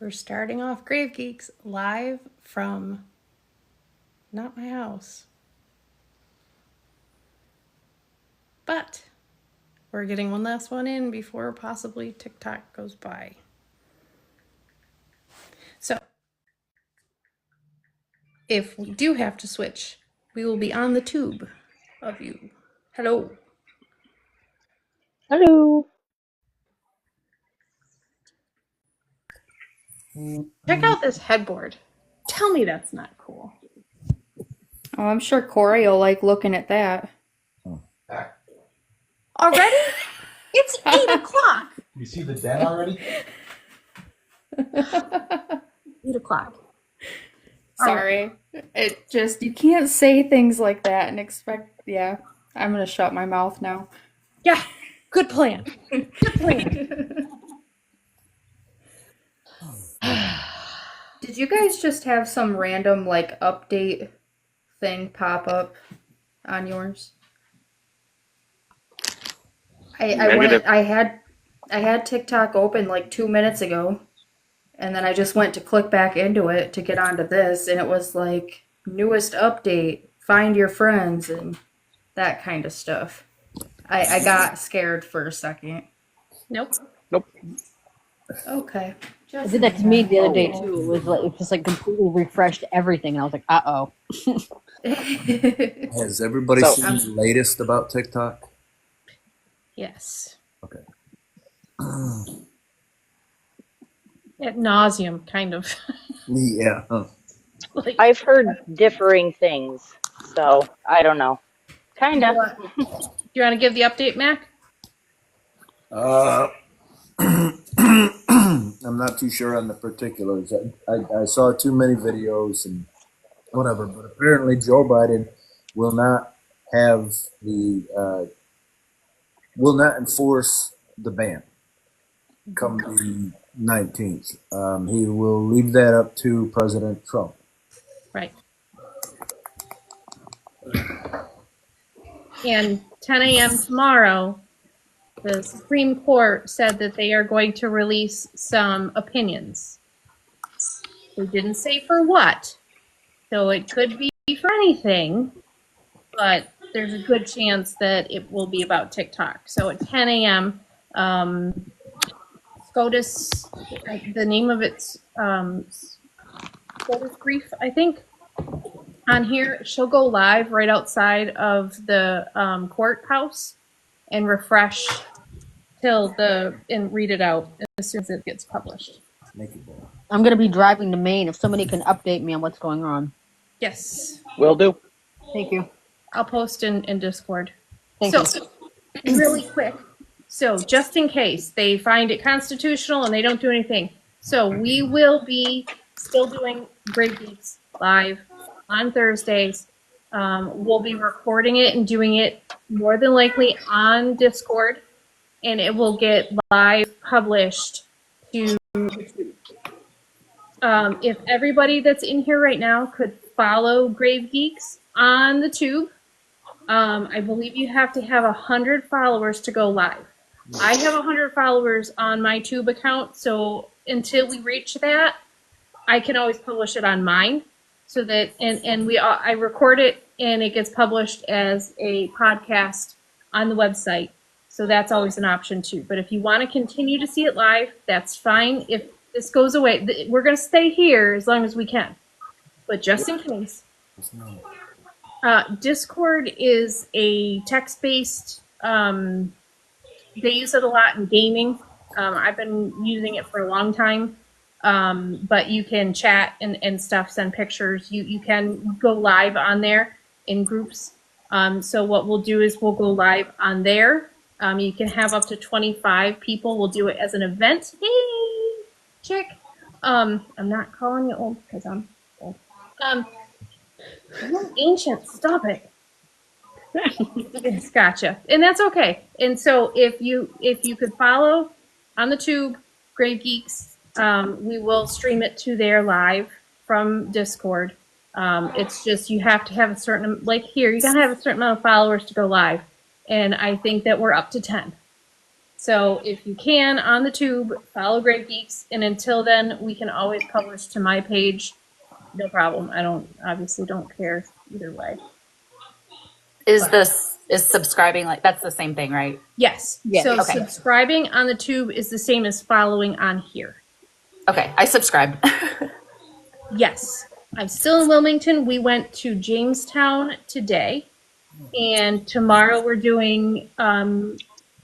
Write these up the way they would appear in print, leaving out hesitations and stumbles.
We're starting off Grave Geeks live from not my house. But we're getting one last one in before possibly TikTok goes by. So, if we do have to switch, we will be on the tube of you. Hello. Hello. Check out this headboard. Tell me that's not cool. Oh, I'm sure Corey will like looking at that. Already? It's 8 o'clock. You see the den already? 8 o'clock. Sorry. It just, you can't say things like that and expect, yeah. I'm gonna shut my mouth now. Yeah, good plan. Good plan. Did you guys just have some random, like, update thing pop up on yours? I had TikTok open like 2 minutes ago, and then I just went to click back into it to get onto this, and it was like newest update, find your friends, and that kind of stuff. I got scared for a second. Nope. Okay. I did that to me the other day too. It just like completely refreshed everything, and I was like, uh-oh. Has everybody seen the latest about TikTok? Yes. Okay. At nauseum, kind of. Yeah. Like, I've heard differing things, so I don't know. Kinda. you want to give the update, Mac? I'm not too sure on the particulars. I saw too many videos and whatever, but apparently Joe Biden will not have will not enforce the ban come the 19th. He will leave that up to President Trump. Right. And 10 a.m. tomorrow, the Supreme Court said that they are going to release some opinions. They didn't say for what, so it could be for anything, but there's a good chance that it will be about TikTok. So at 10 a.m., SCOTUS, the name of it's SCOTUS Brief, I think, on here. She'll go live right outside of the courthouse and refresh and read it out as soon as it gets published. I'm gonna be driving to Maine. If somebody can update me on what's going on. Yes. Will do. Thank you. I'll post in Discord. Thank you. Really quick. So just in case they find it constitutional and they don't do anything. So we will be still doing Grave Geeks live on Thursdays. We'll be recording it and doing it more than likely on Discord, and it will get live published to YouTube. If everybody that's in here right now could follow Grave Geeks on the tube, I believe you have to have 100 followers to go live. I have 100 followers on my tube account, so until we reach that, I can always publish it on mine. So that I record it and it gets published as a podcast on the website. So that's always an option too. But if you want to continue to see it live, that's fine. If this goes away, we're going to stay here as long as we can. But just in case. Discord is a text-based, they use it a lot in gaming. I've been using it for a long time. But you can chat and stuff, send pictures. You can go live on there in groups. So what we'll do is we'll go live on there. You can have up to 25 people. We'll do it as an event. Hey, chick. I'm not calling you old because I'm old. You're ancient. Stop it. Gotcha. And that's okay. And so if you could follow on the tube, Grave Geeks, we will stream it to there live from Discord. It's just you have to have a certain, you gotta have a certain amount of followers to go live. And I think that we're up to 10. So if you can, on the tube, follow Great Geeks, and until then, we can always publish to my page. No problem. I obviously don't care either way. Is subscribing like that's the same thing, right? Yes. Yes. So Okay. subscribing on the tube is the same as following on here. Okay, I subscribed. Yes. I'm still in Wilmington. We went to Jamestown today, and tomorrow we're doing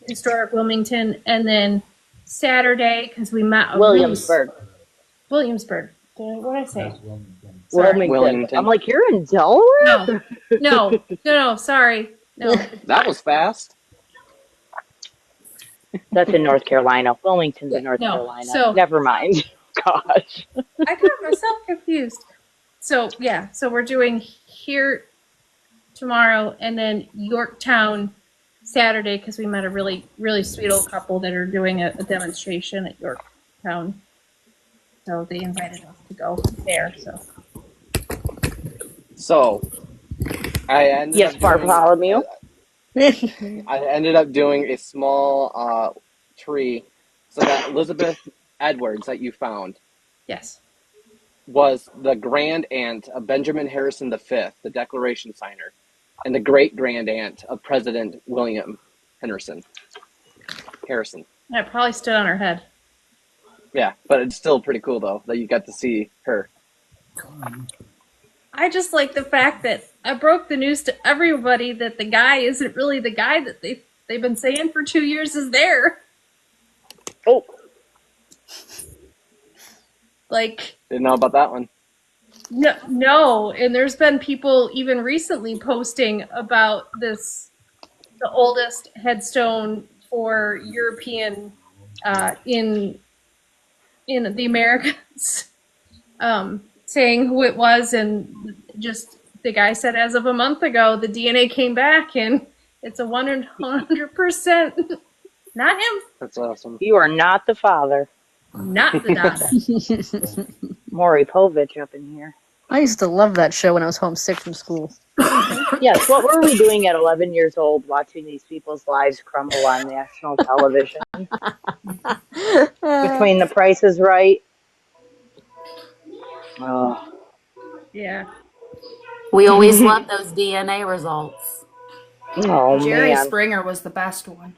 historic Wilmington, and then Saturday because we met a Williamsburg. Williamsburg. What did I say? Wilmington. Wilmington. I'm like, you're in Delaware? No. Sorry, no. That was fast. That's in North Carolina. Wilmington's in North No, Carolina. so- Never mind. Gosh. I got myself confused. So yeah, so we're doing here tomorrow, and then Yorktown Saturday because we met a really sweet old couple that are doing a demonstration at Yorktown. So they invited us to go there. So, I ended Yes, up Bartholomew. I ended up doing a small tree. So that Elizabeth Edwards that you found Yes. was the grand aunt of Benjamin Harrison V, the Declaration signer, and the great grand aunt of President William Henderson Harrison. I probably stood on her head. Yeah, but it's still pretty cool though that you got to see her. I just like the fact that I broke the news to everybody that the guy isn't really the guy that they've been saying for 2 years is there. Oh, Like, Didn't know about that one. no, and there's been people even recently posting about this, the oldest headstone for European in the Americas, saying who it was, and just the guy said as of a month ago the DNA came back and it's a 100% not him, That's awesome. you are not the father. not the daughter. Maury Povich up in here. I used to love that show when I was homesick from school. Yes, what were we doing at 11 years old watching these people's lives crumble on national television? Between The Price is Right. Oh, Yeah. We always love those DNA results. oh Jerry man. Springer was the best one.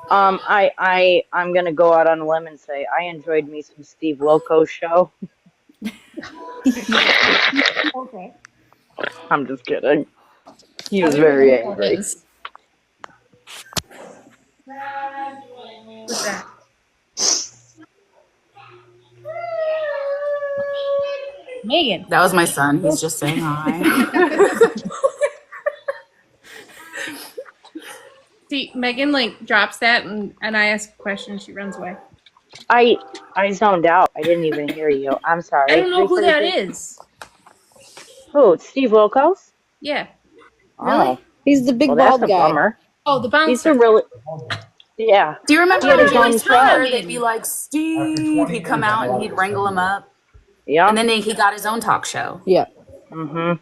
I'm gonna go out on a limb and say I enjoyed me some Steve Wilkos show. Okay. I'm just kidding. He was very angry. What's that? Megan. That was my son. He's just saying hi. See, Megan like drops that and I ask a question and she runs away. I zoned out. I didn't even hear you. I'm sorry. I don't know who that is. Who? Steve Wilkos? Yeah. Oh, He's the big well, that's bald a guy. bummer. Oh, the He's bouncer. a really, yeah. Do you remember He had on his Jerry own Springer, show. they'd be like, Steve, he'd come out and he'd wrangle him up. Yeah. And then he got his own talk show. Yeah. Mm-hmm.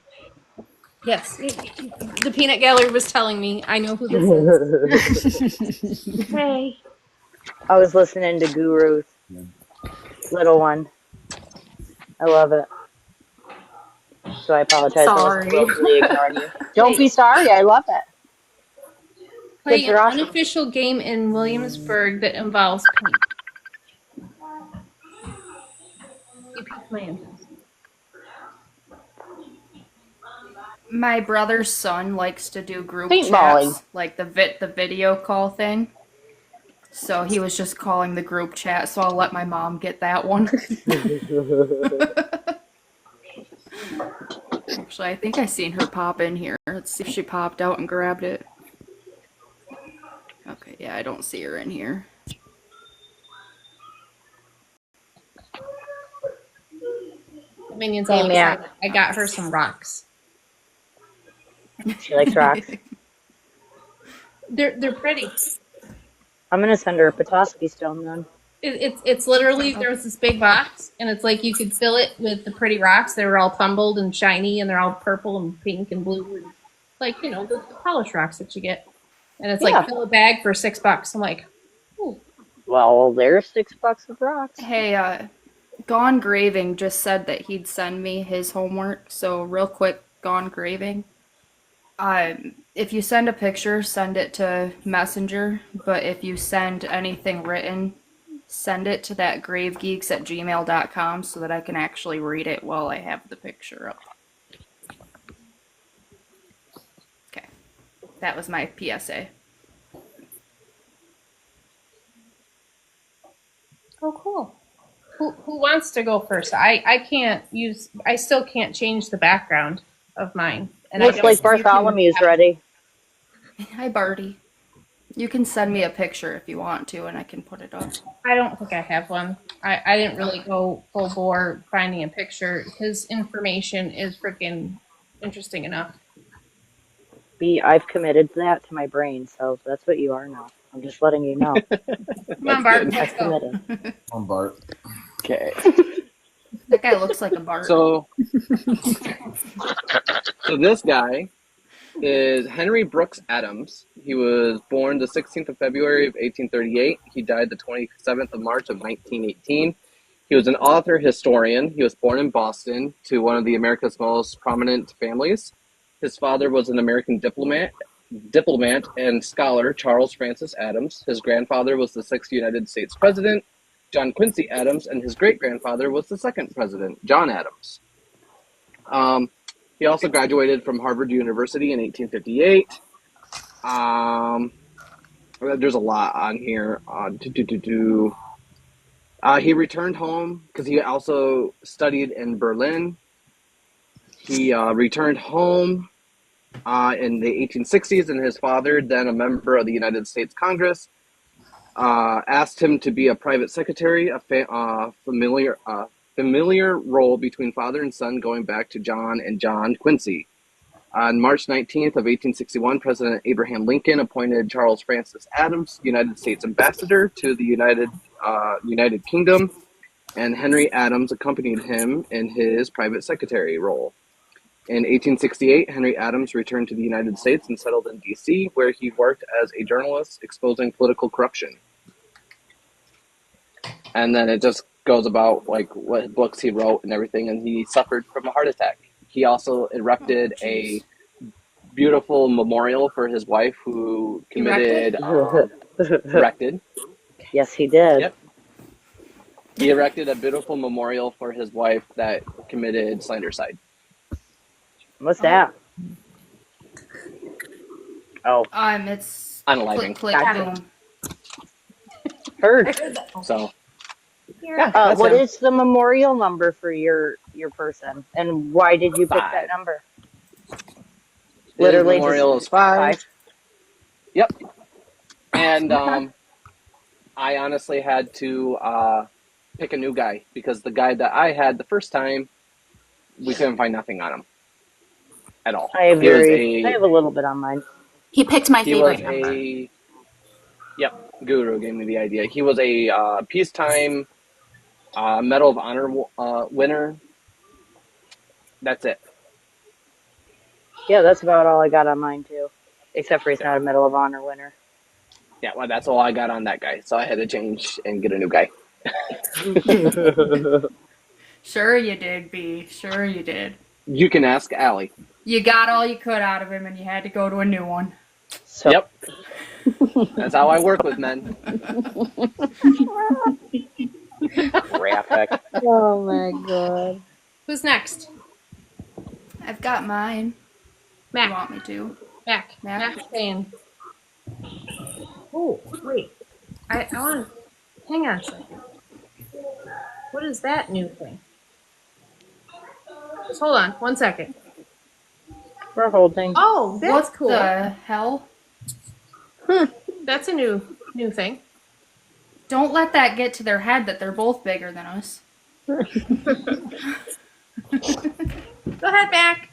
Yes. The peanut gallery was telling me. I know who this is. Hey. I was listening to Guru's little one. I love it. So I apologize. Sorry. I was willfully ignoring you. Don't be sorry. I love it. Playing Kids an are awesome. unofficial game in Williamsburg that involves paint. You piqued my interest. My brother's son likes to do group Paintballing. chats, like the video call thing. So he was just calling the group chat, so I'll let my mom get that one. Actually, I think I seen her pop in here. Let's see if she popped out and grabbed it. Okay, yeah, I don't see her in here. Minion's all Hey, Matt. excited. I got her some rocks. She likes rocks. They're pretty. I'm gonna send her a Petoskey stone then. It's literally, there was this big box and it's like you could fill it with the pretty rocks. They were all tumbled and shiny and they're all purple and pink and blue and like, you know, the polished rocks that you get. And it's Yeah. like fill a bag for $6. I'm like, ooh. Well, there's $6 of rocks. Hey, Gone Graving just said that he'd send me his homework. So real quick, Gone Graving. If you send a picture, send it to Messenger. But if you send anything written, send it to that gravegeeks@gmail.com so that I can actually read it while I have the picture up. Okay. That was my PSA. Oh, cool. Who wants to go first? I still can't change the background of mine. And Looks like you can Bartholomew's have- ready. Hi, Barty. You can send me a picture if you want to, and I can put it up. I don't think I have one. I didn't really go full bore finding a picture. His information is freaking interesting enough. I've committed that to my brain, so that's what you are now. I'm just letting you know. Come on, Bart, let's I've go. committed. On Bart. Okay. That guy looks like a Bart. So this guy is Henry Brooks Adams. He was born the 16th of February of 1838. He died the 27th of March of 1918. He was an author, historian. He was born in Boston to one of the America's most prominent families. His father was an American diplomat and scholar, Charles Francis Adams. His grandfather was the 6th United States President, John Quincy Adams, and his great-grandfather was the 2nd President, John Adams. He also graduated from Harvard University in 1858. There's a lot on here. He returned home because he also studied in Berlin. He returned home in the 1860s, and his father, then a member of the United States Congress, asked him to be a private secretary, a familiar role between father and son going back to John and John Quincy. On March 19th of 1861, President Abraham Lincoln appointed Charles Francis Adams United States Ambassador to the United Kingdom, and Henry Adams accompanied him in his private secretary role. In 1868, Henry Adams returned to the United States and settled in D.C., where he worked as a journalist exposing political corruption. And then it just goes about like what books he wrote and everything, and he suffered from a heart attack. He also erected a beautiful memorial for his wife who committed... Erected? Yes, he did. Yep. He erected a beautiful memorial for his wife that committed slandercide. What's that? Oh, It's Unaliving. click, click, boom. heard. So, yeah, that's What him. is the memorial number for your person, and why did you pick 5. that number? His Literally memorial just is 5. 5. Yep. And I honestly had to pick a new guy because the guy that I had the first time, we couldn't find nothing on him at all. I have a little bit on mine. He picked my He was favorite number. Guru gave me the idea. He was a peacetime Medal of Honor winner. That's it. Yeah, that's about all I got on mine too. Except for he's not a Medal of Honor winner. Yeah, well, that's all I got on that guy. So I had to change and get a new guy. Sure you did, B. Sure you did. You can ask Allie. You got all you could out of him, and you had to go to a new one. So, Yep. That's how I work with men. graphic. Oh my god. Who's next? I've got mine. Mac. You want me to? Mac. Mac. Mac's saying. Oh, wait. I want to. Hang on a second. What is that new thing? Just hold on 1 second. We're holding. Oh, that's What cool. the hell? That's a new thing. Don't let that get to their head that they're both bigger than us. Go ahead, Mac.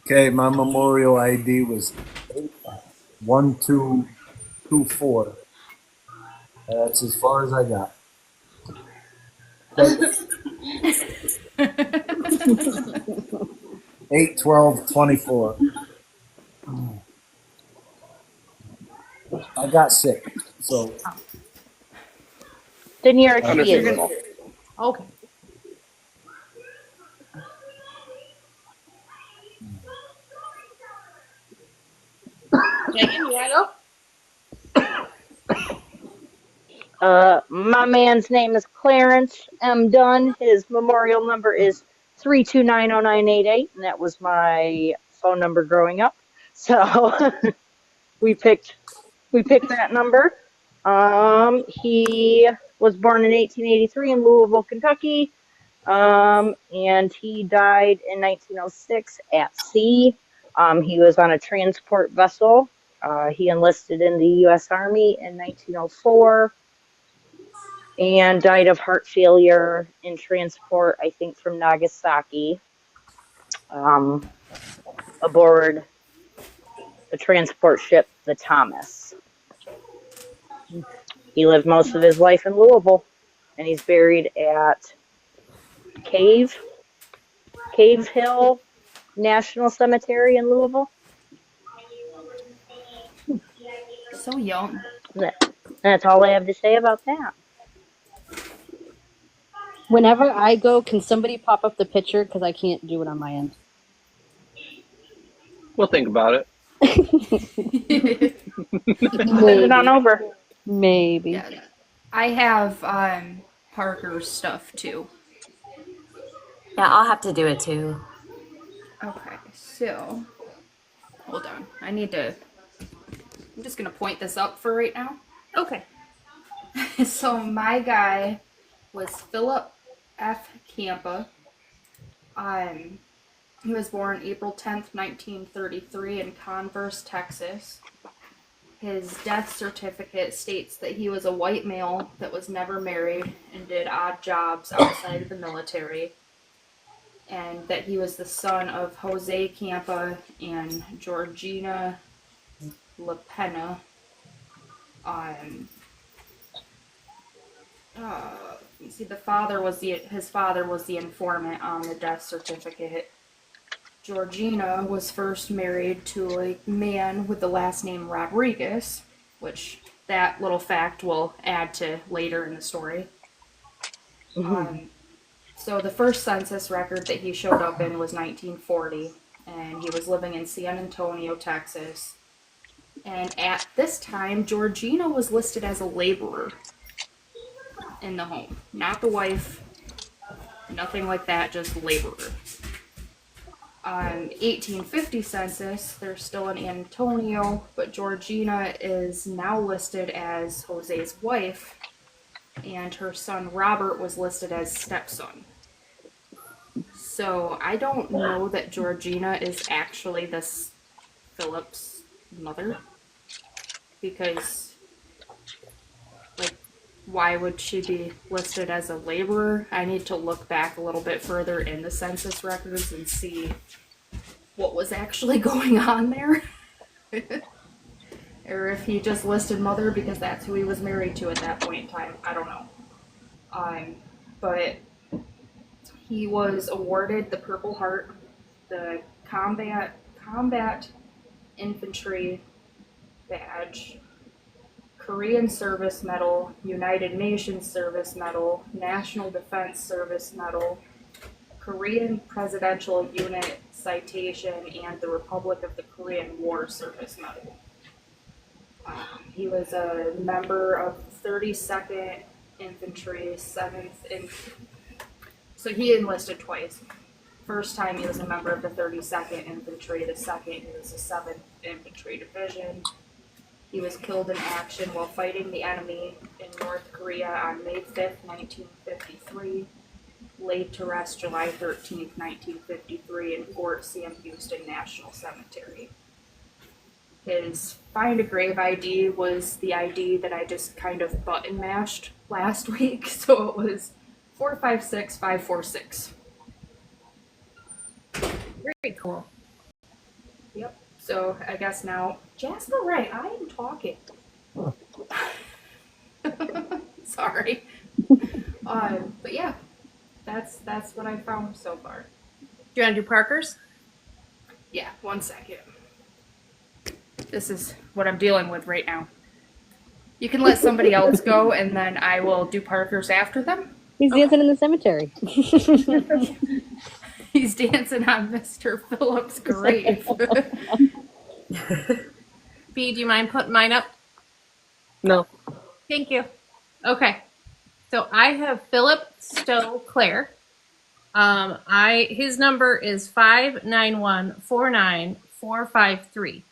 Okay, my memorial ID was 1224. That's as far as I got. 8/12/24. I got sick, so The New York City is Understandable. full. Okay. Megan, you want to My man's name is Clarence M. Dunn. His memorial number is 3290988, and that was my phone number growing up. So we picked that number. He was born in 1883 in Louisville, Kentucky. And he died in 1906 at sea. He was on a transport vessel. He enlisted in the U.S. Army in 1904 and died of heart failure in transport, I think, from Nagasaki, um, aboard the transport ship, the Thomas. He lived most of his life in Louisville, and he's buried at Cave Hill National Cemetery in Louisville. So young. That's all I have to say about that. Whenever I go, can somebody pop up the picture? Because I can't do it on my end. We'll think about it. Send it on Maybe. over. Maybe. Yeah, I have Parker's stuff too. Yeah, I'll have to do it too. Okay, so hold on. I'm just gonna point this up for right now. go? Okay. So my guy was Philip F. Campa. He was born April 10th, 1933 in Converse, Texas. His death certificate states that he was a white male that was never married and did odd jobs outside of the military, and that he was the son of Jose Campa and Georgina LaPena. Let's see, his father was the informant on the death certificate. Georgina was first married to a man with the last name Rodriguez, which that little fact will add to later in the story. So the first census record that he showed up in was 1940, and he was living in San Antonio, Texas. And at this time, Georgina was listed as a laborer in the home, not the wife, nothing like that, just laborer. 1850 census, they're still in Antonio, but Georgina is now listed as Jose's wife, and her son Robert was listed as stepson. So I don't know that Georgina is actually this Philip's mother, because, like, why would she be listed as a laborer? I need to look back a little bit further in the census records and see what was actually going on there. Or if he just listed mother because that's who he was married to at that point in time. I don't know. But he was awarded the Purple Heart, the combat infantry badge, Korean Service Medal, United Nations Service Medal, National Defense Service Medal, Korean Presidential Unit Citation, and the Republic of the Korean War Service Medal. He was a member of 32nd Infantry, 7th so he enlisted twice. First time he was a member of the 32nd Infantry, the second he was the 7th Infantry Division. He was killed in action while fighting the enemy in North Korea on May 5th, 1953. Laid to rest July 13th, 1953 in Fort Sam Houston National Cemetery. His Find a Grave ID was the ID that I just kind of button mashed last week, so it was 456546. Very cool. Yep. So I guess now, Jasper, right? I am talking. Sorry. But yeah, that's what I found so far. Do you want to do Parker's? Yeah, 1 second. This is what I'm dealing with right now. You can let somebody else go, and then I will do Parker's after them. He's dancing in the cemetery. He's dancing on Mr. Phillips' grave. B, do you mind putting mine up? No. Thank you. Okay. So I have Philip Stowe Clare. His number is 591494453.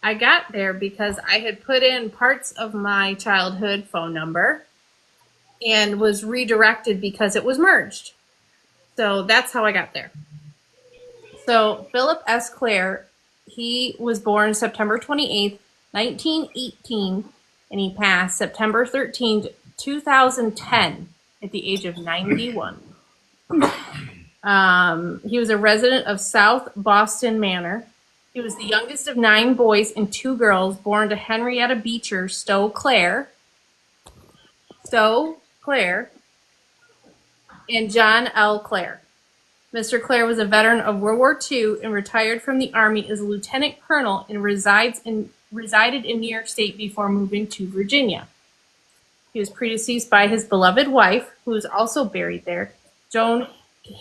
I got there because I had put in parts of my childhood phone number and was redirected because it was merged. So that's how I got there. So Philip S. Clare, he was born September 28th, 1918, and he passed September 13th, 2010 at the age of 91. He was a resident of South Boston Manor. He was the youngest of 9 boys and 2 girls born to Henrietta Beecher Stowe Clare, and John L. Clare. Mr. Clare was a veteran of World War II and retired from the Army as a lieutenant colonel and resided in New York State before moving to Virginia. He was predeceased by his beloved wife, who is also buried there, Joan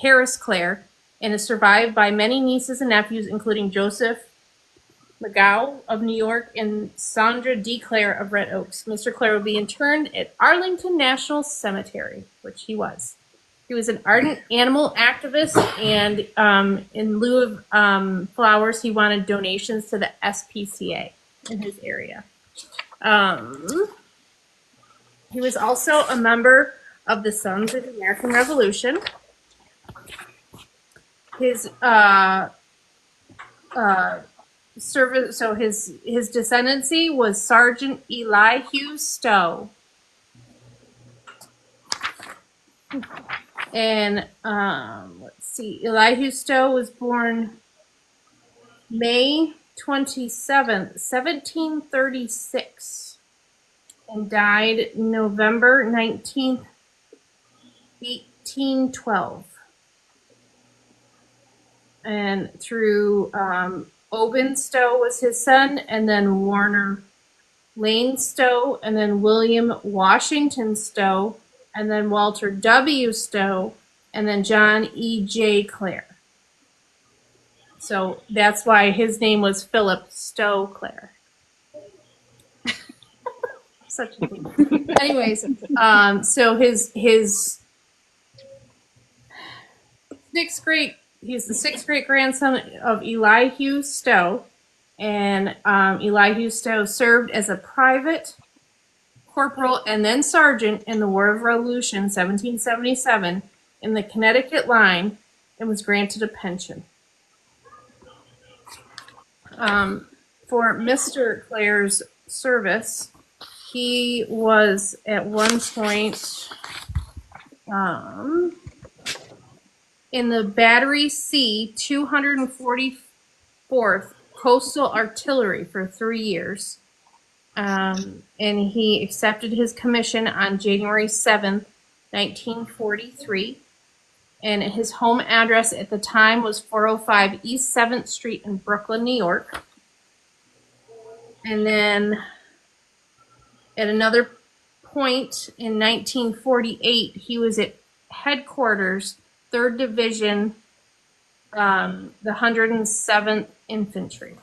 Harris Clare, and is survived by many nieces and nephews, including Joseph McGow of New York and Sandra D. Clare of Red Oaks. Mr. Clare will be interred at Arlington National Cemetery, which he was. He was an ardent animal activist, and in lieu of flowers, he wanted donations to the SPCA in his area. He was also a member of the Sons of the American Revolution. His service, so his descendancy was Sergeant Elihu Stowe. And let's see, Elihu Stowe was born May 27th, 1736, and died November 19th, 1812. And through Obin Stowe was his son, and then Warner Lane Stowe, and then William Washington Stowe, and then Walter W. Stowe, and then John E. J. Clare. So that's why his name was Philip Stowe Clare. Such a thing. Anyways, so his he's the 6th great grandson of Elihu Stowe, and Elihu Stowe served as a private, corporal, and then sergeant in the War of Revolution, 1777, in the Connecticut line, and was granted a pension. For Mr. Clare's service, he was at one point in the Battery C 244th Coastal Artillery for 3 years. And he accepted his commission on January 7th, 1943. And his home address at the time was 405 East 7th Street in Brooklyn, New York. And then at another point in 1948, he was at headquarters, 3rd Division, the 107th Infantry.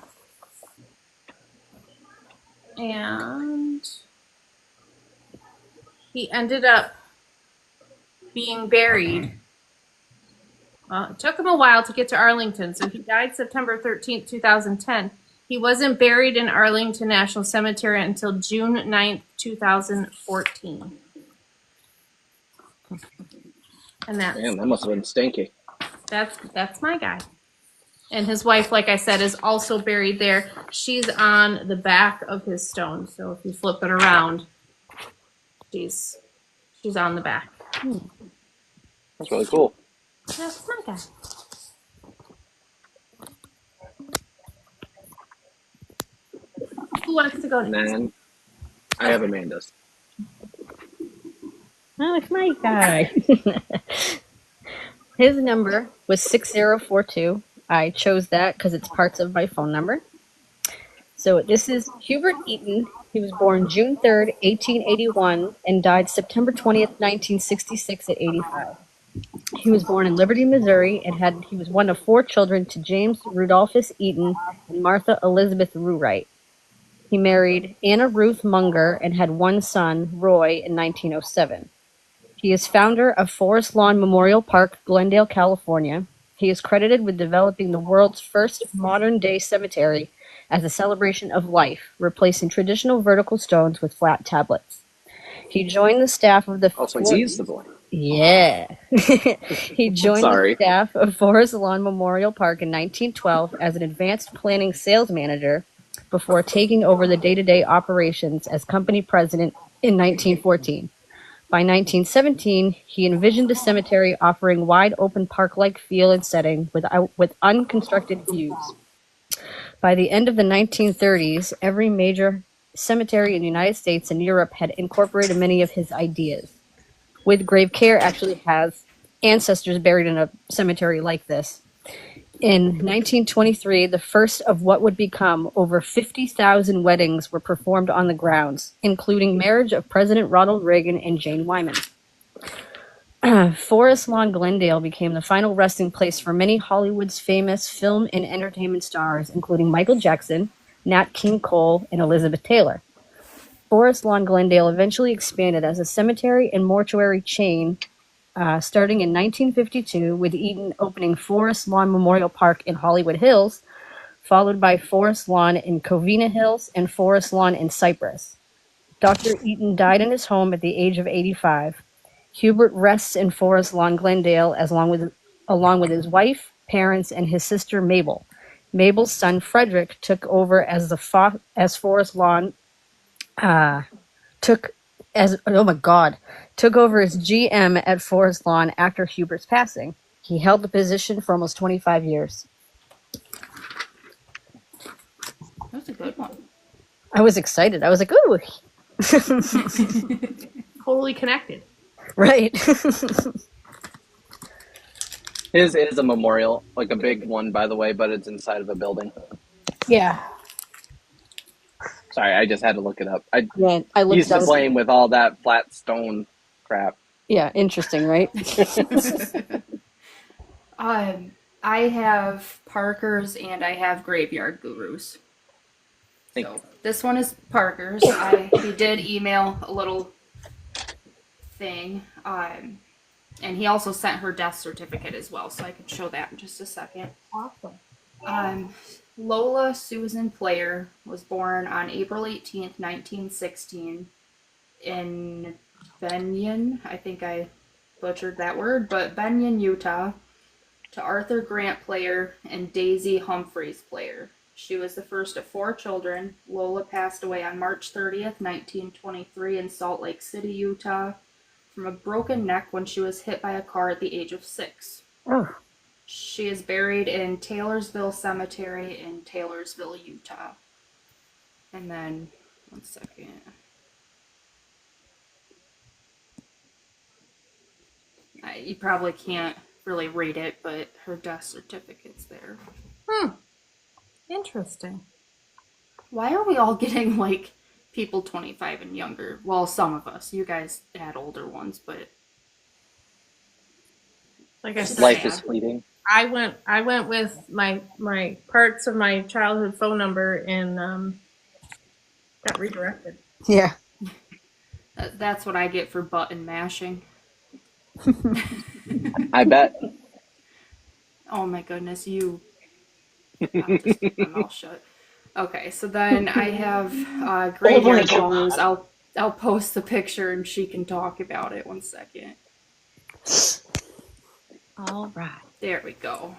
And he ended up being buried. It took him a while to get to Arlington, so he died September 13th, 2010. He wasn't buried in Arlington National Cemetery until June 9th, 2014. And Damn, that must have been stinky. That's my guy. And his wife, like I said, is also buried there. She's on the back of his stone. So if you flip it around, she's on the back. That's really cool. That's my guy. Who wants to go next? Man, I have Amanda's. Oh, it's my guy. His number was 6042. I chose that because it's parts of my phone number. So this is Hubert Eaton, He was born June 3rd, 1881, and died September 20th, 1966 at 85. He was born in Liberty, Missouri, and he was one of 4 children to James Rudolphus Eaton and Martha Elizabeth Ruwright. He married Anna Ruth Munger and had one son, Roy, in 1907. He is founder of Forest Lawn Memorial Park, Glendale, California. He is credited with developing the world's first modern-day cemetery as a celebration of life, replacing traditional vertical stones with flat tablets. He joined the staff of the Oh, so he's the boy. Yeah. He joined the Sorry. staff of Forest Lawn Memorial Park in 1912 as an advanced planning sales manager before taking over the day-to-day operations as company president in 1914. By 1917, he envisioned a cemetery offering wide open park-like feel and setting with unconstructed views. By the end of the 1930s, every major cemetery in the United States and Europe had incorporated many of his ideas. With Grave Care actually has ancestors buried in a cemetery like this. In 1923, the first of what would become over 50,000 weddings were performed on the grounds, including marriage of President Ronald Reagan and Jane Wyman. Forest Lawn Glendale became the final resting place for many Hollywood's famous film and entertainment stars, including Michael Jackson, Nat King Cole, and Elizabeth Taylor. Forest Lawn Glendale eventually expanded as a cemetery and mortuary chain starting in 1952 with Eaton opening Forest Lawn Memorial Park in Hollywood Hills, followed by Forest Lawn in Covina Hills and Forest Lawn in Cypress. Dr. Eaton died in his home at the age of 85. Hubert rests in Forest Lawn Glendale along with his wife, parents, and his sister Mabel. Mabel's son Frederick took over as Forest Lawn took over as GM at Forest Lawn after Hubert's passing. He held the position for almost 25 years. That's a good one. I was excited. I was like, ooh. Totally connected. Right. His is a memorial, like a big one, by the way, but it's inside of a building. Yeah. Sorry, I just had to look it up. I looked used to up. playing with all that flat stone crap. Yeah, interesting, right? I have Parker's and I have Graveyard Gurus. So this one is Parker's. He did email a little thing, and he also sent her death certificate as well, so I can show that in just a second. Awesome. Lola Susan Player was born on April 18th, 1916 in Benyon. I think I butchered that word, but Benyon, Utah, to Arthur Grant Player and Daisy Humphreys Player. She was the first of 4 children. Lola passed away on March 30th, 1923 in Salt Lake City, Utah, from a broken neck when she was hit by a car at the age of 6. Oh. She is buried in Taylorsville Cemetery in Taylorsville, Utah. And then, one second. You probably can't really read it, but her death certificate's there. Interesting. Why are we all getting, like, people 25 and younger? Well, some of us. You guys had older ones, but... Like I said, Life is fleeting. I went with my parts of my childhood phone number and got redirected. Yeah. That's what I get for button mashing. I bet. Oh my goodness, you... I'll just keep my mouth shut. Okay, so then I have Graveyard Gurus. I'll post the picture and she can talk about it. One second. All right. There we go.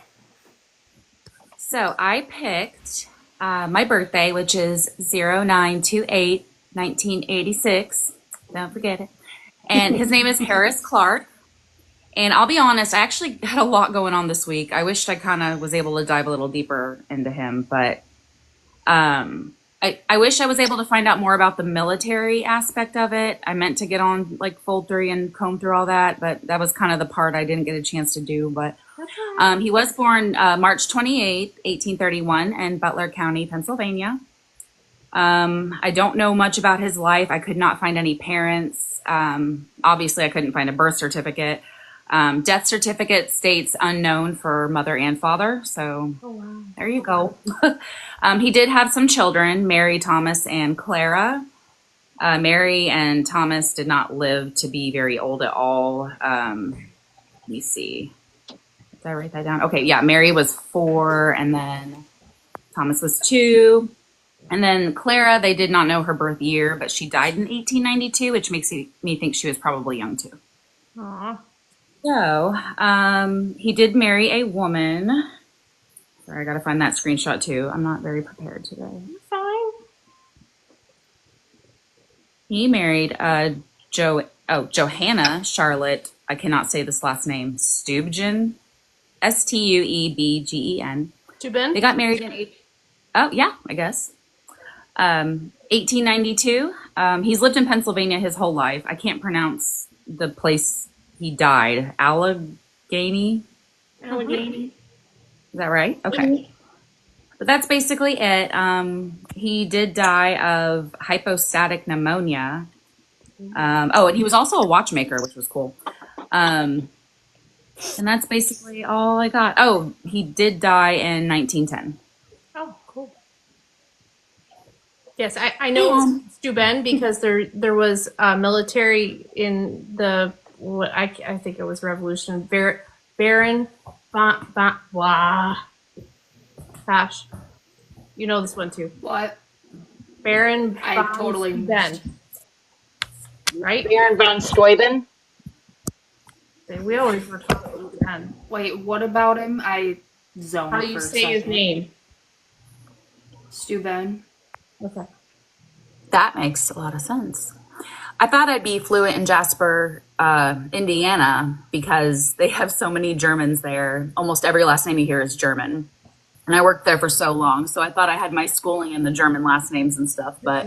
So I picked my birthday, which is 09/28/1986. Don't forget it. And his name is Harris Clark. And I'll be honest, I actually had a lot going on this week. I wished I kind of was able to dive a little deeper into him, but I wish I was able to find out more about the military aspect of it. I meant to get on like fold 3 and comb through all that, but that was kind of the part I didn't get a chance to do. But he was born March 28, 1831 in Butler County, Pennsylvania. I don't know much about his life. I could not find any parents. Obviously, I couldn't find a birth certificate. Death certificate states unknown for mother and father. So there you go. He did have some children, Mary, Thomas, and Clara. Mary and Thomas did not live to be very old at all. Let me see. Did I write that down? Okay, yeah, Mary was 4, and then Thomas was 2. And then Clara, they did not know her birth year, but she died in 1892, which makes me think she was probably young too. Aw. So he did marry a woman. Sorry, I got to find that screenshot too. I'm not very prepared today. Fine. He married Johanna Charlotte. I cannot say this last name. Stubgen, Stuebgen. Tubin? They got married in I guess. 1892. He's lived in Pennsylvania his whole life. I can't pronounce the place he died. Allegheny? Allegheny. Is that right? Okay. But that's basically it. He did die of hypostatic pneumonia. And he was also a watchmaker, which was cool. And that's basically all I got. Oh, he did die in 1910. Oh, cool. Yes, I know Steuben because there was military in the I think it was Revolution. Baron gosh, you know this one too. What? Baron I von totally Steuben. Right? Baron von Steuben. We always were talking about Steuben. Wait, what about him? I zoned. How do you say his name? Steuben. Okay. That makes a lot of sense. I thought I'd be fluent in Jasper, Indiana, because they have so many Germans there. Almost every last name you hear is German. And I worked there for so long, so I thought I had my schooling in the German last names and stuff, but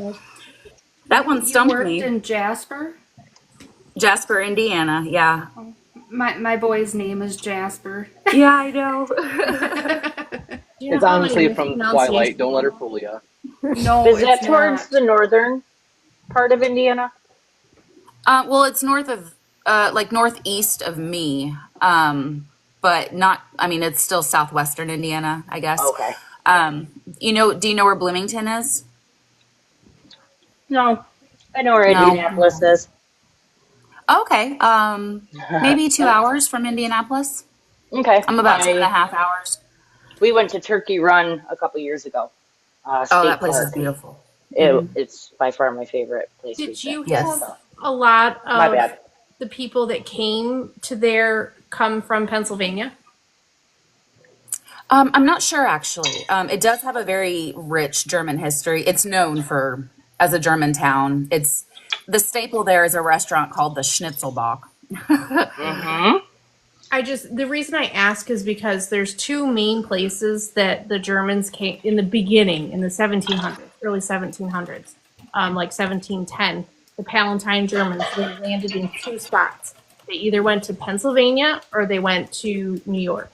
that one stumped You worked me. in Jasper? Jasper, Indiana, yeah. My boy's name is Jasper. Yeah, I know. It's honestly from Twilight. Don't let her fool you. No, Is that it's towards not. the northern part of Indiana? Well, it's north of, northeast of me, but not, it's still southwestern Indiana, I guess. Okay. Do you know where Bloomington is? No, I know where No. Indianapolis is. Okay. Maybe 2 hours from Indianapolis. Okay. I'm about 2.5 hours. We went to Turkey Run a couple years ago. That place is beautiful. It's by far my favorite place. Did you Yes. have a lot My of bad. the people that came to there come from Pennsylvania? I'm not sure, actually. It does have a very rich German history. It's known as a German town. The staple there is a restaurant called the Schnitzelbach. Mm-hmm. The reason I ask is because there's 2 main places that the Germans came in the beginning, in the 1700s, early 1700s, like 1710. The Palatine Germans, they landed in 2 spots. They either went to Pennsylvania or they went to New York.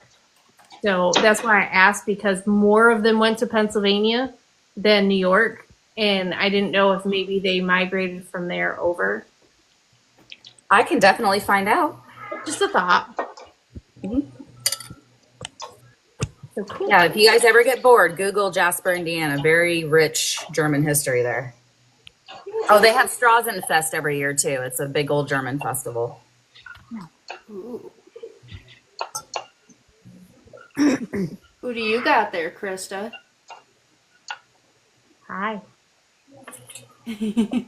So that's why I asked, because more of them went to Pennsylvania than New York. And I didn't know if maybe they migrated from there over. I can definitely find out. Just a thought. So cool. Yeah, if you guys ever get bored, Google Jasper, Indiana. Very rich German history there. Oh, they have Straßenfest every year, too. It's a big old German festival. Ooh. Who do you got there, Krista? Hi. You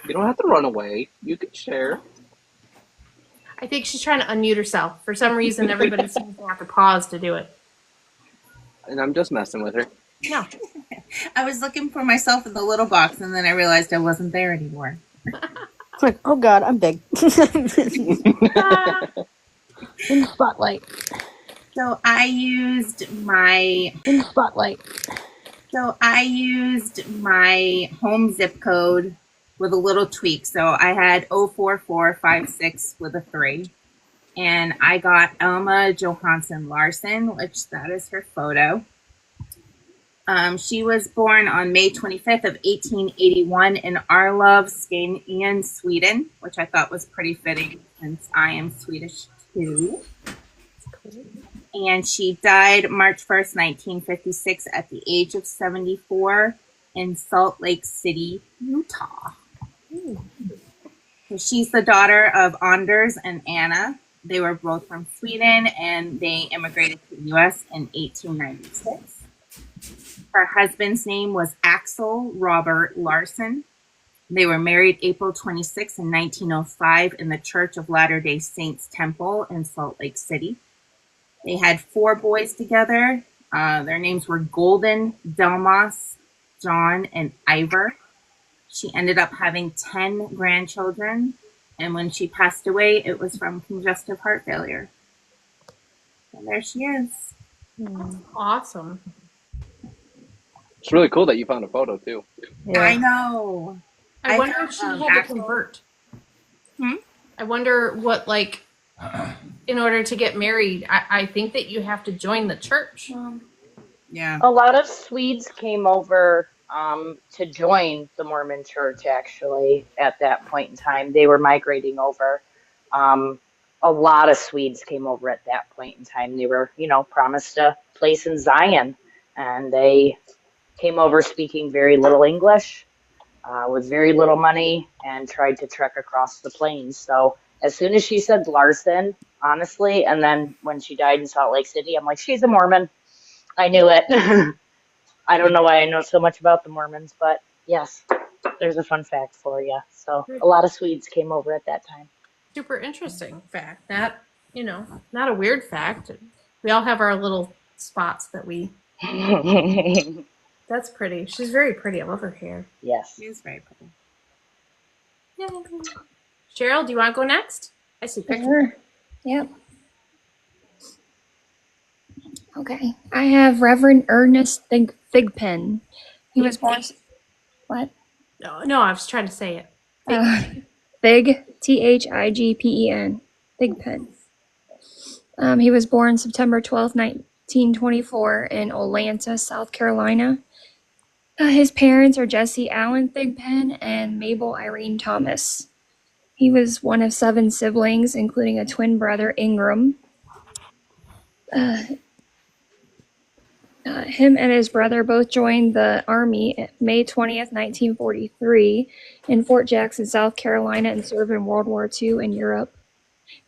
don't have to run away. You can share. I think she's trying to unmute herself. For some reason, everybody seems to have to pause to do it. And I'm just messing with her. No. I was looking for myself in the little box, and then I realized I wasn't there anymore. It's like, oh God, I'm big. In the spotlight. So I used my In the spotlight. home zip code with a little tweak. So I had 04456 with a 3. And I got Elma Johansson Larson, which that is her photo. She was born on May 25th of 1881 in Arlöv, Scandinavia, Sweden, which I thought was pretty fitting since I am Swedish too. And she died March 1st, 1956 at the age of 74 in Salt Lake City, Utah. So she's the daughter of Anders and Anna. They were both from Sweden, and they immigrated to the U.S. in 1896. Her husband's name was Axel Robert Larson. They were married April 26 in 1905 in the Church of Latter-day Saints Temple in Salt Lake City. They had 4 boys together. Their names were Golden, Delmas, John, and Ivor. She ended up having 10 grandchildren, and when she passed away, it was from congestive heart failure. And there she is. Awesome. It's really cool that you found a photo too. I know. I wonder if she had to convert. I wonder what, like, in order to get married, I think that you have to join the church. Yeah. A lot of Swedes came over to join the Mormon church, actually, at that point in time. They were migrating over. A lot of Swedes came over at that point in time. They were, promised a place in Zion, and they came over speaking very little English, with very little money, and tried to trek across the plains. So as soon as she said Larson, honestly, and then when she died in Salt Lake City, I'm like, she's a Mormon. I knew it. I don't know why I know so much about the Mormons, but yes, there's a fun fact for you. So a lot of Swedes came over at that time. Super interesting fact. Not a weird fact. We all have our little spots that we. That's pretty. She's very pretty. I love her hair. Yes. She is very pretty. Yay. Cheryl, do you want to go next? I see pictures. Sure. Yep. Okay. I have Reverend Ernest Thigpen. He was born. What? No, I was trying to say it. Thig, Thigpen. Thigpen. He was born September 12th, 1924 in Olathe, South Carolina. His parents are Jesse Allen Thigpen and Mabel Irene Thomas. He was one of 7 siblings, including a twin brother, Ingram. Him and his brother both joined the Army May 20th, 1943 in Fort Jackson, South Carolina, and served in World War II in Europe.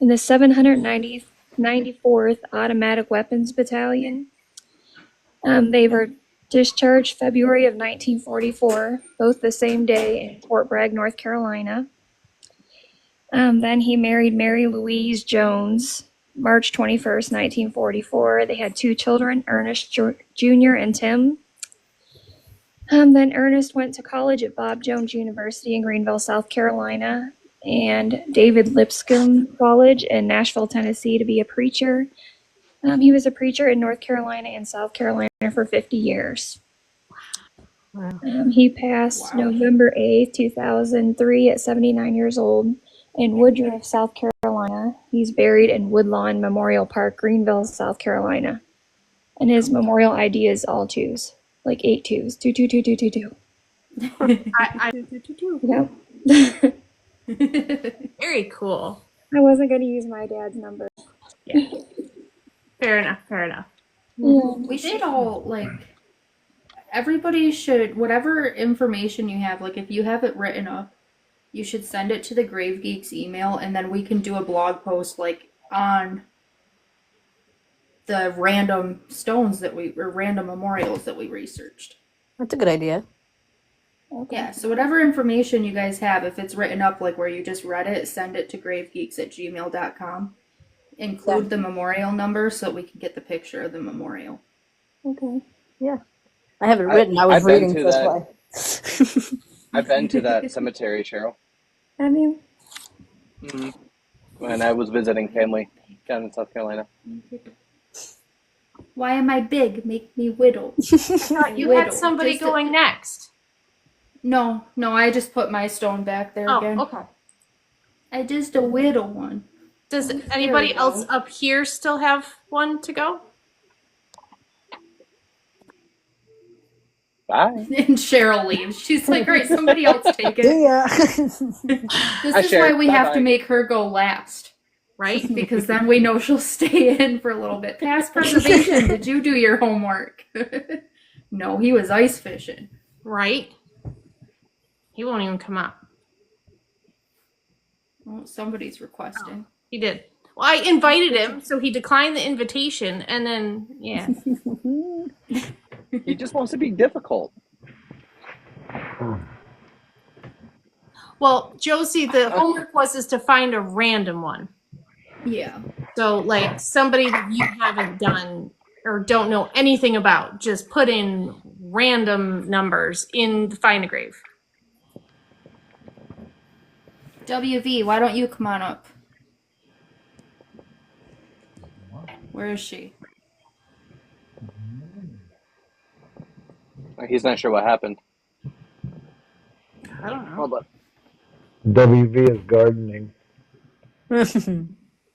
In the 794th Automatic Weapons Battalion, they were discharged February of 1944, both the same day in Fort Bragg, North Carolina. Then he married Mary Louise Jones, March 21st, 1944. They had 2 children, Ernest Jr. and Tim. Then Ernest went to college at Bob Jones University in Greenville, South Carolina, and David Lipscomb College in Nashville, Tennessee, to be a preacher. He was a preacher in North Carolina and South Carolina for 50 years. Wow. He passed November 8th, 2003 at 79 years old in Woodruff, South Carolina. He's buried in Woodlawn Memorial Park, Greenville, South Carolina. And his memorial ID is all 2s, like 8 2s, 2 2 2 2 2 2. Yep. Very cool. I wasn't going to use my dad's number. Yeah. Fair enough. Yeah. We should all, everybody should, whatever information you have, if you have it written up, you should send it to the Grave Geeks email, and then we can do a blog post, on the random stones or random memorials that we researched. That's a good idea. Okay. Yeah, so whatever information you guys have, if it's written up where you just read it, send it to gravegeeks@gmail.com. Include the memorial number so we can get the picture of the memorial. Okay. Yeah. I have it written. I was reading this way. I've been to that cemetery, Cheryl. Have you? Mm-hmm. When I was visiting family down in South Carolina. Why am I big? Make me whittle. You had somebody going next. No, I just put my stone back there again. Oh, okay. I just a whittle one. Does anybody else up here still have one to go? Bye. And Cheryl leaves. She's like, all right, somebody else take it. Yeah. This Hi, is Cher. why we have to Bye-bye. make her go last. Right? Because then we know she'll stay in for a little bit. Past preservation, did you do your homework? No, he was ice fishing. Right? He won't even come up. Well, somebody's requesting. He did. Well, I invited him, so he declined the invitation, and then, yeah. He just wants to be difficult. Well, Josie, the homework is to find a random one. Yeah. So, like, somebody that you haven't done or don't know anything about, just put in random numbers in the Find a Grave. WV, why don't you come on up? Where is she? He's not sure what happened. I don't know. Hold on. WV is gardening.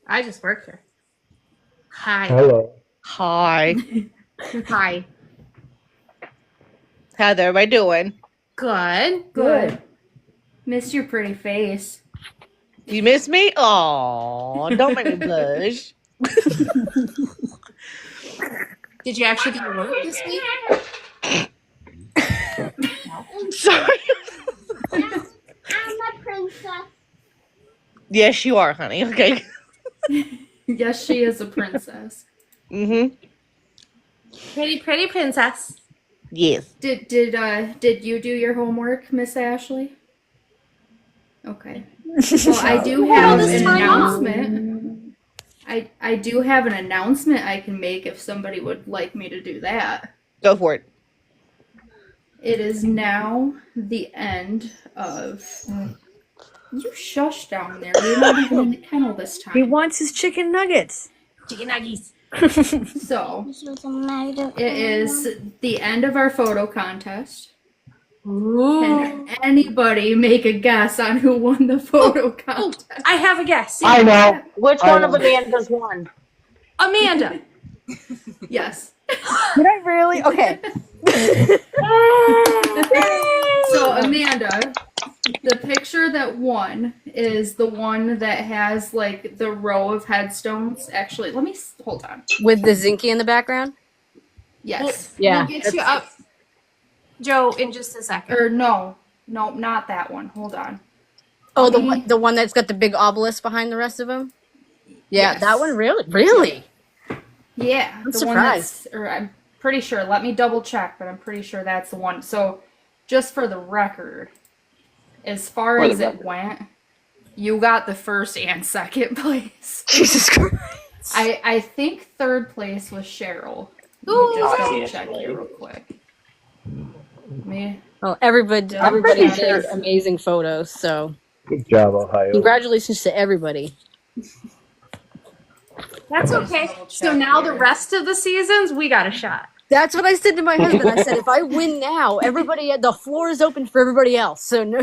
I just work here. Hi. Hello. Hi. Hi. How's everybody doing? Good. Good. Miss your pretty face. You miss me? Oh, don't make me blush. Did you actually do your work this week? I'm sorry. I'm a princess. Yes, you are, honey. Okay. Yes, she is a princess. Mm-hmm. Pretty princess. Yes. Did you do your homework, Miss Ashley? Okay. Well, I do have an announcement. I do have an announcement I can make if somebody would like me to do that. Go for it. It is now the end of. You shush down there. You're not even in the kennel this time. He wants his chicken nuggets. Chicken nuggies. So, it is the end of our photo contest. Can anybody make a guess on who won the photo contest? I have a guess. I know. Which one of Amanda's won? Amanda. Yes. Did I really? Okay. So, Amanda, the picture that won is the one that has like the row of headstones. Actually, let me hold on. With the Zinky in the background? Yes. Yeah. We'll get you up, Joe, in just a second. Or no, not that one. Hold on. Oh, the one that's got the big obelisk behind the rest of them? Yeah, Yes. that one really? Yeah, I'm the surprised. one that's, or I'm pretty sure. Let me double check, but I'm pretty sure that's the one. So, just for the record, as far as it went, you got the first and second place. Jesus Christ. I think third place was Cheryl. Ooh, Just double check here real quick. Me. Well, everybody did amazing photos, so Good job, Ohio. congratulations to everybody. That's okay. So now the rest of the seasons, we got a shot. That's what I said to my husband. I said, if I win now, the floor is open for everybody else. So no,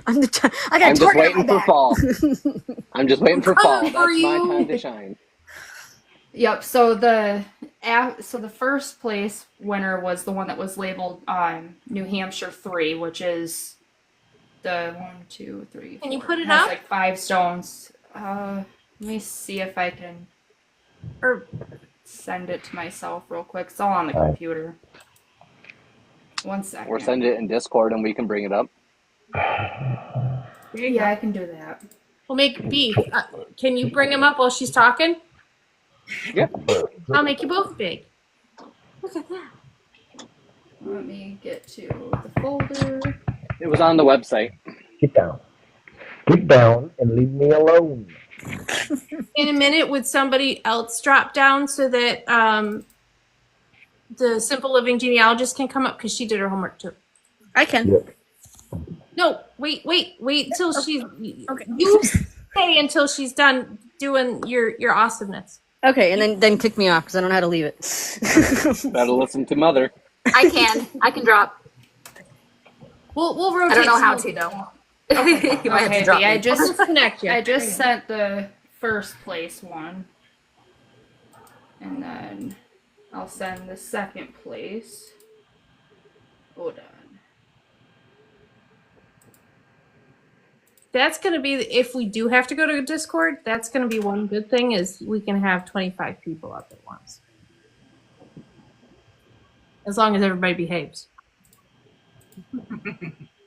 I'm just waiting for fall. I'm just waiting for fall. That's my time to shine. Yep. So the first place winner was the one that was labeled New Hampshire 3, which is the 1, 2, 3. Can you put it has up? like 5 stones. Let me see if I can send it to myself real quick. It's all on the computer. 1 second. Or send it in Discord and we can bring it up. Yeah, I can do that. We'll make B. Can you bring him up while she's talking? Yeah. I'll make you both big. Look at that. Let me get to the folder. It was on the website. Get down. Get down and leave me alone. In a minute, would somebody else drop down so that the Simple Living genealogist can come up because she did her homework too? I can. Yep. No, wait till she's. Okay. You stay until she's done doing your awesomeness. Okay, and then kick me off because I don't know how to leave it. Better listen to Mother. I can drop. We'll rotate. I don't know how to though. You might have to drop me. I just connect you. I just sent the first place one, and then I'll send the second place. Hold on. That's going to be, if we do have to go to Discord, that's going to be one good thing is we can have 25 people up at once. As long as everybody behaves.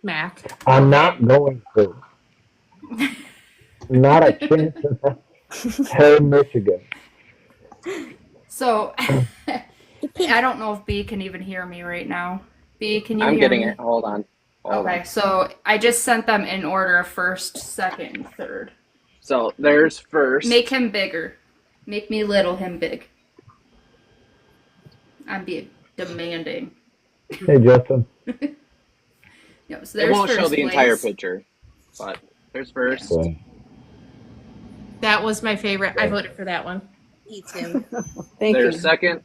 Mac. I'm not going to. Not a chance in hell, Michigan. So, I don't know if B can even hear me right now. B, can you I'm hear getting me? it. Hold on. Hold Okay, on. so I just sent them in order of first, second, and third. So there's first. Make him bigger. Make me little, him big. I'm being demanding. Hey, Justin. Yep, so It there's won't show first the entire place. picture, but there's first. Okay. That was my favorite. I voted for that one. Me too. Thank There's you. second.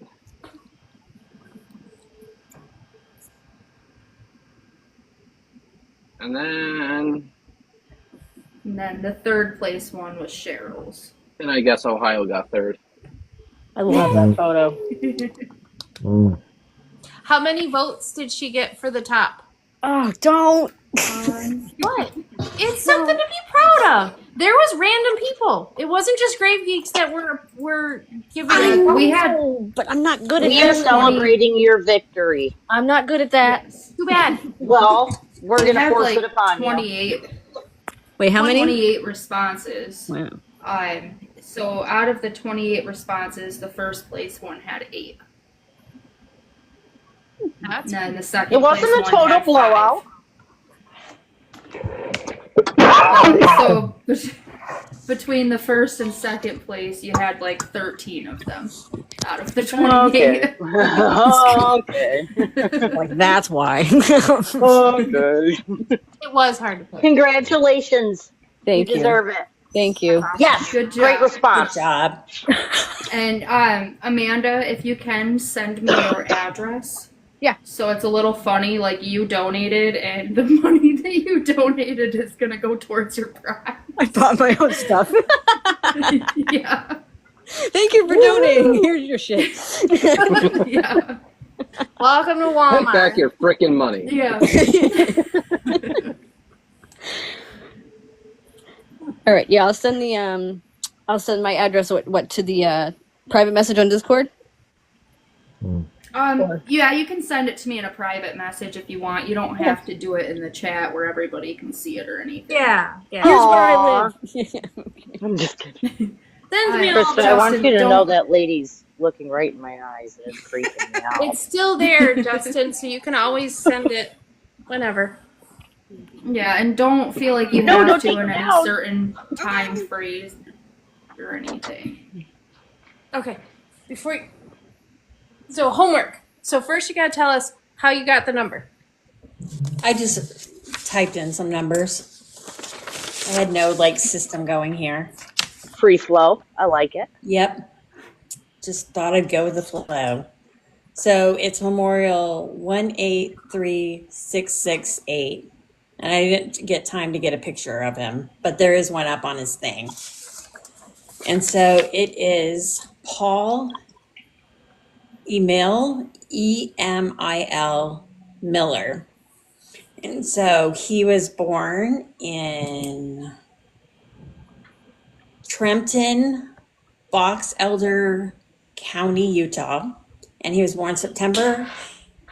And then And then the third place one was Cheryl's. I guess Ohio got third. I love that photo. Mm. How many votes did she get for the top? Oh, don't. What? It's something to be proud of. There was random people. It wasn't just grave geeks that were giving. We had, but I'm not good at We are that. celebrating your victory. I'm not good at that. yes. Too bad. Well, we're We going to had force like it upon you. 28. Wait, how many? 28 responses. Wow. So out of the 28 responses, the first place one had 8. That's And then the second It wasn't place a one total had blowout. 5. So between the first and second place, you had like 13 of them out of the 28. Okay. Okay. Like, that's why. Okay. it was hard to pick. Congratulations. Thank you you. deserve it. Thank you. Yes. Good job. Great response. Good job. And Amanda, if you can send me your address. Yeah. So it's a little funny, like you donated, and the money that you donated is gonna go towards your prize. I bought my own stuff. Yeah. Thank you for donating. Here's your shit. Yeah. Welcome to Take Walmart. back your freaking money. Yeah. All right. Yeah, I'll send the I'll send my address what to the private message on Discord. Yeah, you can send it to me in a private message if you want. You don't have to do it in the chat where everybody can see it or anything. Yeah. Here's where I live. I'm just kidding. Send me all Kristen, I the. want you to don't- know that lady's looking right in my eyes and it's freaking me out. It's still there, Justin, so you can always send it whenever. Yeah, and don't feel like you No, have don't to take in it any down. certain time phrase or anything. Okay. Before you... So homework. So first you gotta tell us how you got the number. I just typed in some numbers. I had no system going here. Free flow. I like it. Yep. Just thought I'd go with the flow. So it's Memorial 183668. And I didn't get time to get a picture of him, but there is one up on his thing. And so it is Paul Emil, E-M-I-L Miller. And so he was born in Trempton, Box Elder County, Utah. And he was born September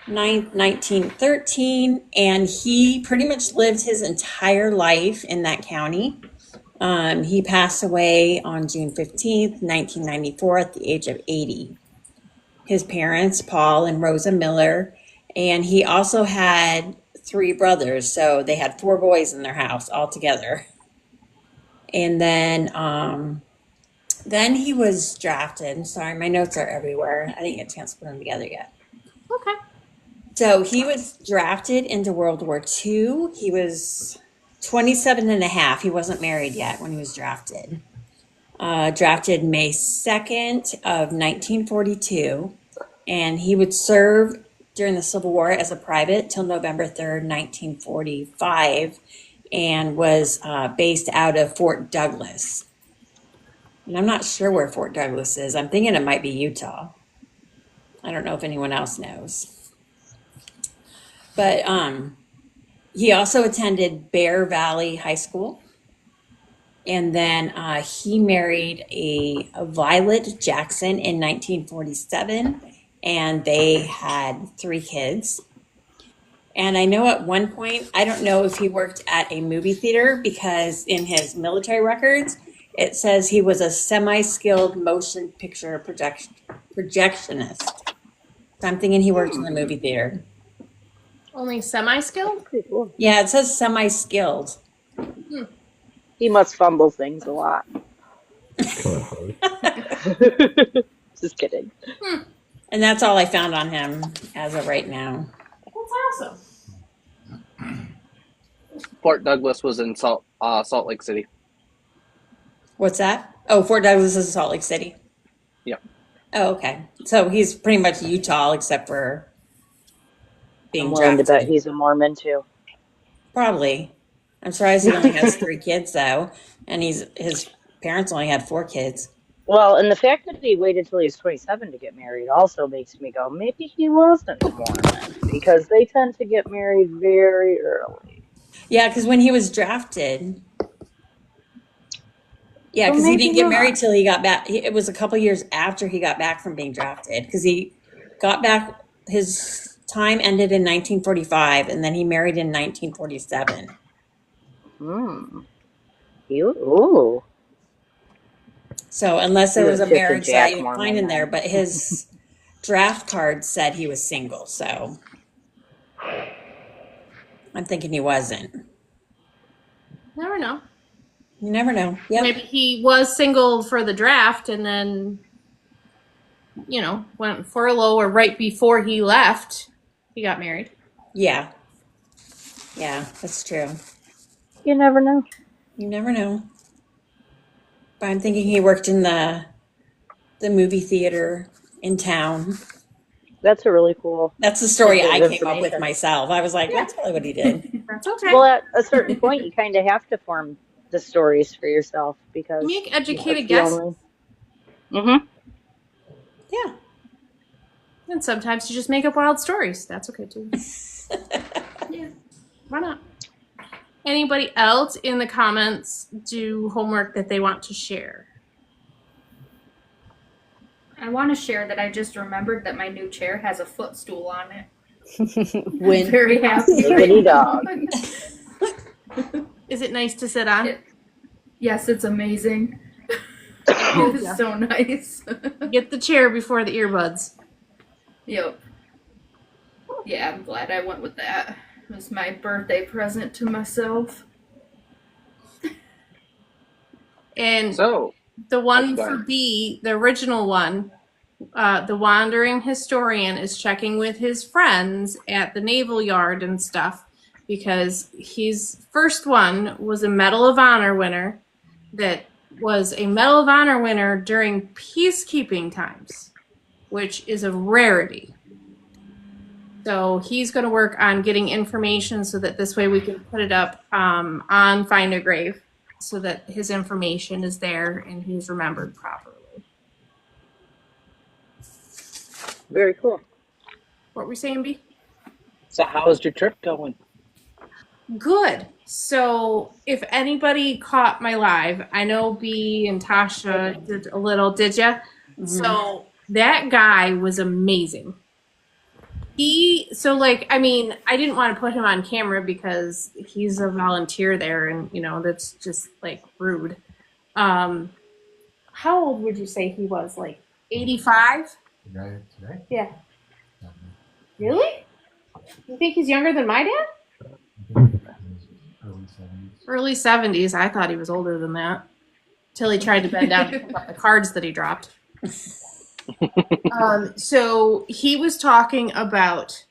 9th, 1913. And he pretty much lived his entire life in that county. He passed away on June 15th, 1994 at the age of 80. His parents, Paul and Rosa Miller, and he also had 3 brothers, so they had 4 boys in their house all together. And then he was drafted. Sorry, my notes are everywhere. I didn't get a chance to put them together yet. Okay. So he was drafted into World War II. He was 27 and a half. He wasn't married yet when he was drafted. Drafted May 2nd of 1942, and he would serve during the Civil War as a private till November 3rd, 1945, and was based out of Fort Douglas. And I'm not sure where Fort Douglas is. I'm thinking it might be Utah. I don't know if anyone else knows. But he also attended Bear Valley High School. And then he married a Violet Jackson in 1947, and they had 3 kids. And I know at one point, I don't know if he worked at a movie theater, because in his military records, it says he was a semi-skilled motion picture projectionist. So I'm thinking he worked in the movie theater. Only semi-skilled? Pretty cool. Yeah, it says semi-skilled. He must fumble things a lot. Just kidding. And that's all I found on him as of right now. That's awesome. Fort Douglas was in Salt Lake City. What's that? Oh, Fort Douglas is Salt Lake City. Yep. Oh, okay. So he's pretty much Utah, except for being I'm willing to drafted. bet he's a Mormon too. Probably. I'm surprised he only has 3 kids though, and his parents only had 4 kids. Well, and the fact that he waited till he was 27 to get married also makes me go, maybe he wasn't Mormon, because they tend to get married very early. Yeah, because when he was drafted, yeah, because he didn't get married till he got back. It was a couple years after he got back from being drafted, because he got back. His time ended in 1945, and then he married in 1947. Ooh. So unless there was a marriage that I didn't find in there, then. but his draft card said he was single, so I'm thinking he wasn't. Never know. You never know. Yep. Maybe he was single for the draft and then, went furlough, or right before he left, he got married. Yeah. Yeah, that's true. You never know. You never know. But I'm thinking he worked in the movie theater in town. That's a really cool. That's the story I came up with myself. I was like, that's probably what he did. That's okay. Well, at a certain point, you kind of have to form the stories for yourself, because you make educated guesses. Mm-hmm. Yeah. And sometimes you just make up wild stories. That's okay too. Yeah. Why not? Anybody else in the comments do homework that they want to share? I want to share that I just remembered that my new chair has a footstool on it. When I'm very happy. Giggity dog. Is it nice to sit on? Yes, it's amazing. It's so nice. Get the chair before the earbuds. Yep. Yeah, I'm glad I went with that. It was my birthday present to myself. And So, the one for B, the original one, the wandering historian is checking with his friends at the Naval Yard and stuff, because his first one was a Medal of Honor winner that was a Medal of Honor winner during peacekeeping times, which is a rarity. So he's going to work on getting information so that this way we can put it up on Find a Grave, so that his information is there and he's remembered properly. Very cool. What were we saying, B? So how is your trip going? Good. So if anybody caught my live, I know B and Tasha did a little, did ya? Mm-hmm. So that guy was amazing. I didn't want to put him on camera because he's a volunteer there, and that's just rude. How old would you say he was? 85? Today? Yeah. Really? You think he's younger than my dad? Early 70s. I thought he was older than that. Till he tried to bend down and pick up the cards that he dropped. So he was talking about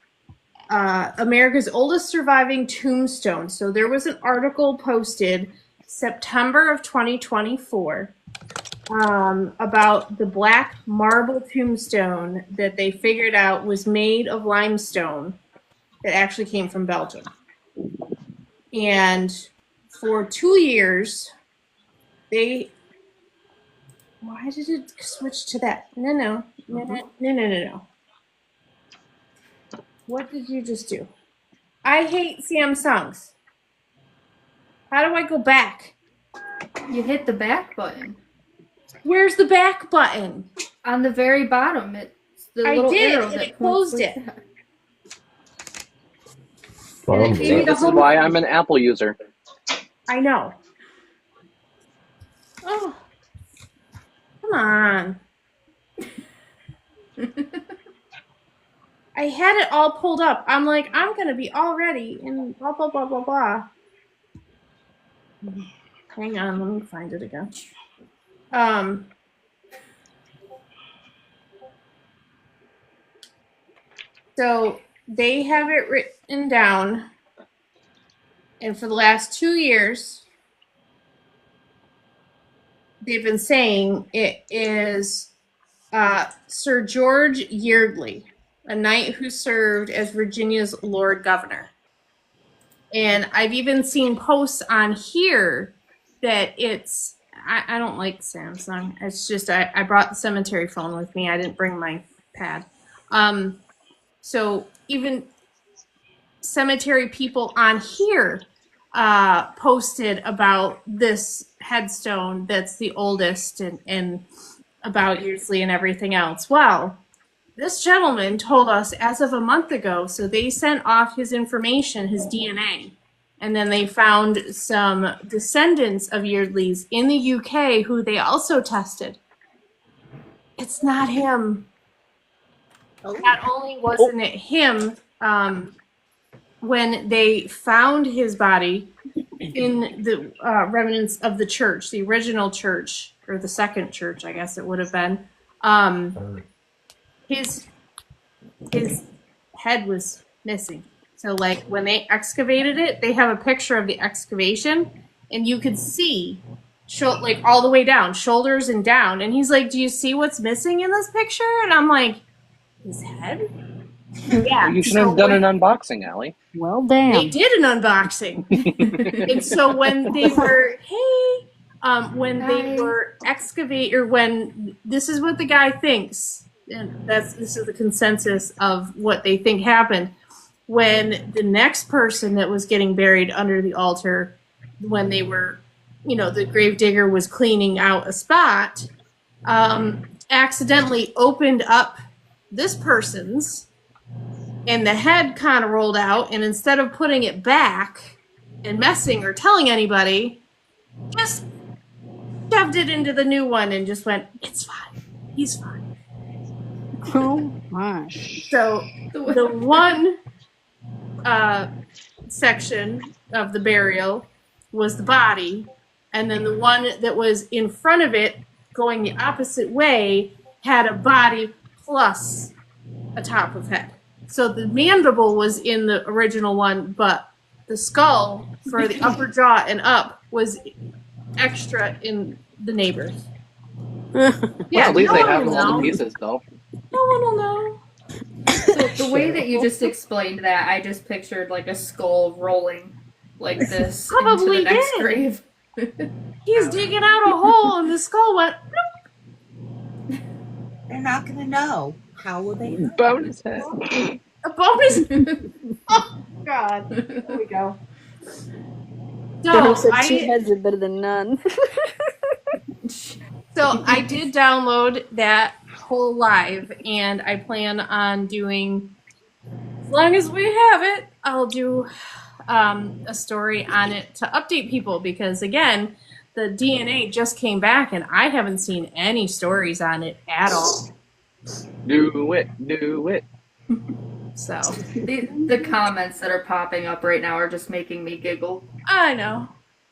America's oldest surviving tombstone. So there was an article posted September of 2024 about the black marble tombstone that they figured out was made of limestone that actually came from Belgium. And for 2 years, why did it switch to that? No. What did you just do? I hate Samsungs. How do I go back? You hit the back button. Where's the back button? On the very bottom. It's the I little did, arrow and that it closed points it. like that. Well, And it gave See, you the this is home. why I'm an Apple user. I know. Oh, come on. I had it all pulled up. I'm like, I'm going to be all ready and blah, blah, blah, blah, blah. Hang on, let me find it again. So they have it written down, and for the last 2 years, they've been saying it is Sir George Yeardley, a knight who served as Virginia's Lord Governor. And I've even seen posts on here that it's, I don't like Samsung. It's just, I brought the cemetery phone with me. I didn't bring my pad. So even cemetery people on here posted about this headstone that's the oldest and about Yeardley and everything else. Well, this gentleman told us as of a month ago, so they sent off his information, his DNA, and then they found some descendants of Yeardley's in the UK who they also tested. It's not him. Not only wasn't it him, when they found his body in the remnants of the church, the original church, or the second church, I guess it would have been, his head was missing. So, like, when they excavated it, they have a picture of the excavation, and you could see, like, all the way down, shoulders and down. And he's like, do you see what's missing in this picture? And I'm like, his head? Yeah. You should have done an unboxing, Allie. Well, damn. They did an unboxing. And so when they were, they were when this is what the guy thinks, and this is the consensus of what they think happened. When the next person that was getting buried under the altar, when they were, the gravedigger was cleaning out a spot, accidentally opened up this person's, and the head kind of rolled out, and instead of putting it back and messing or telling anybody, just shoved it into the new one and just went, it's fine. He's fine. Oh my. So the one section of the burial was the body, and then the one that was in front of it going the opposite way had a body plus a top of head. So the mandible was in the original one, but the skull for the upper jaw and up was extra in the neighbor's. Well, at least they have all the pieces, though. No one will know. So the way that you just explained that, I just pictured like a skull rolling like this Probably into the next did. grave. He's digging out a hole, and the skull went. Bloop. They're not going to know. How will they know? Bonus head. A bonus. Oh God! There we go. Daryl So said 2 heads are better than none. So I did download that whole live, and I plan on doing, as long as we have it, I'll do a story on it to update people, because again, the DNA just came back and I haven't seen any stories on it at all. Do it. So the comments that are popping up right now are just making me giggle. I know.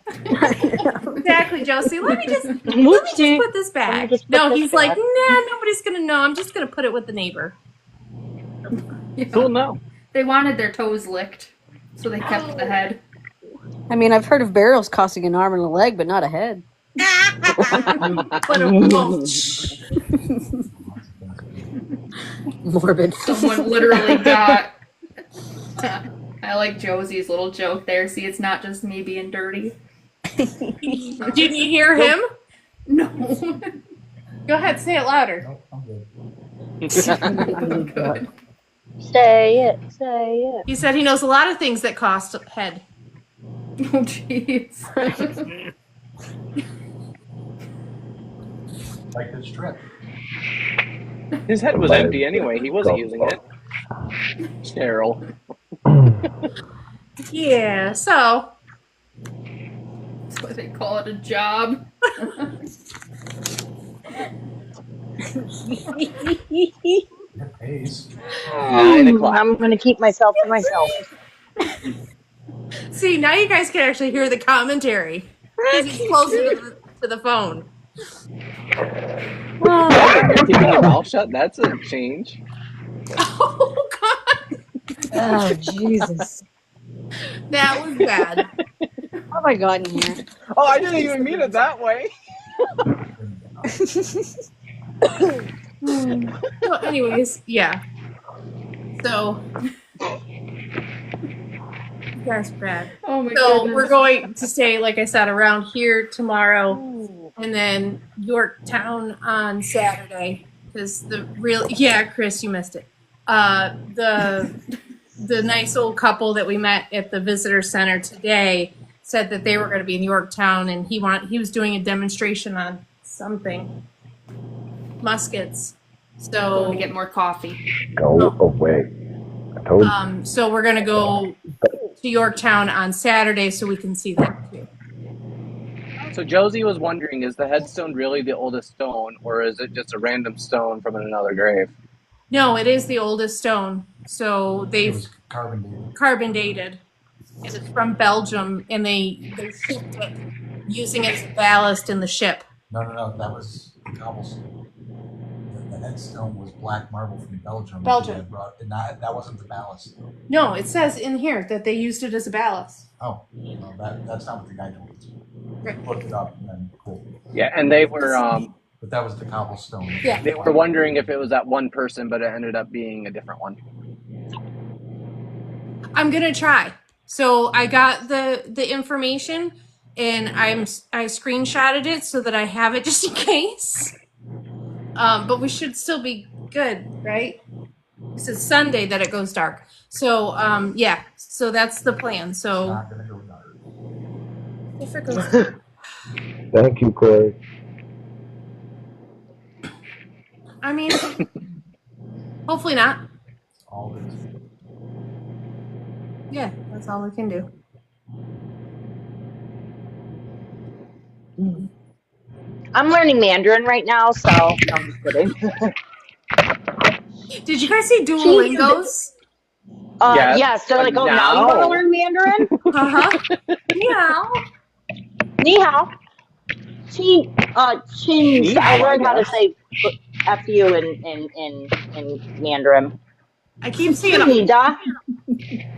Exactly, Josie. Let me just put this back. No, he's like, nah, nobody's gonna know. I'm just gonna put it with the neighbor. Yeah. Cool, no. They wanted their toes licked, so they kept the head. I mean, I've heard of burials costing an arm and a leg, but not a head. But Morbid. Someone literally got. I like Josie's little joke there. See, it's not just me being dirty. Didn't you hear him? No. Go ahead, say it louder. I'm good. Good. Say it, say it. He said he knows a lot of things that cost head. Oh, jeez. Like this trip. His head was empty anyway. He wasn't using it. Sterile. Yeah, so That's why they call it a job. It pays. 9 o'clock. I'm gonna keep myself to myself. see, now you guys can actually hear the commentary because he's closer to the phone. You're keeping your mouth shut? That's a change. Oh God, Oh, Jesus. that was bad. How have I gotten here? Oh, I didn't even mean it that way. So, anyways, yeah. So, that's bad. Oh my So goodness. we're going to stay, like I said, around here tomorrow, and then Yorktown on Saturday. Because Chris, you missed it. The nice old couple that we met at the visitor center today said that they were going to be in Yorktown, and he was doing a demonstration on something, muskets. So Going to get more coffee. Go away. I told you. So we're going to go to Yorktown on Saturday so we can see that too. So Josie was wondering, is the headstone really the oldest stone, or is it just a random stone from another grave? No, it is the oldest stone. So they've Carbon dated. And it's from Belgium, and they shipped it using it as ballast in the ship. No, that was cobblestone. The headstone was black marble from Belgium. Belgium. They brought, and that wasn't the ballast. No, it says in here that they used it as a ballast. Oh, well, that's not what the guy told us. Right. Looked it up and then cool. Yeah, and they were But that was the cobblestone. Yeah. they were wondering if it was that one person, but it ended up being a different one. I'm gonna try. So I got the information, and I screenshotted it so that I have it just in case. But we should still be good, right? This is Sunday that it goes dark. So yeah. So that's the plan. So Not gonna go dark. if it goes dark, Thank you, Corey. I mean, hopefully not. All this. Yeah, that's all we can do. I'm learning Mandarin right now, so no, I'm just kidding. Did you guys see Duolingos? Yes, they're like, oh, now you want to learn Mandarin? Uh-huh. Meow. Ni hao. Chin. I learned how to say F you in Mandarin. I keep seeing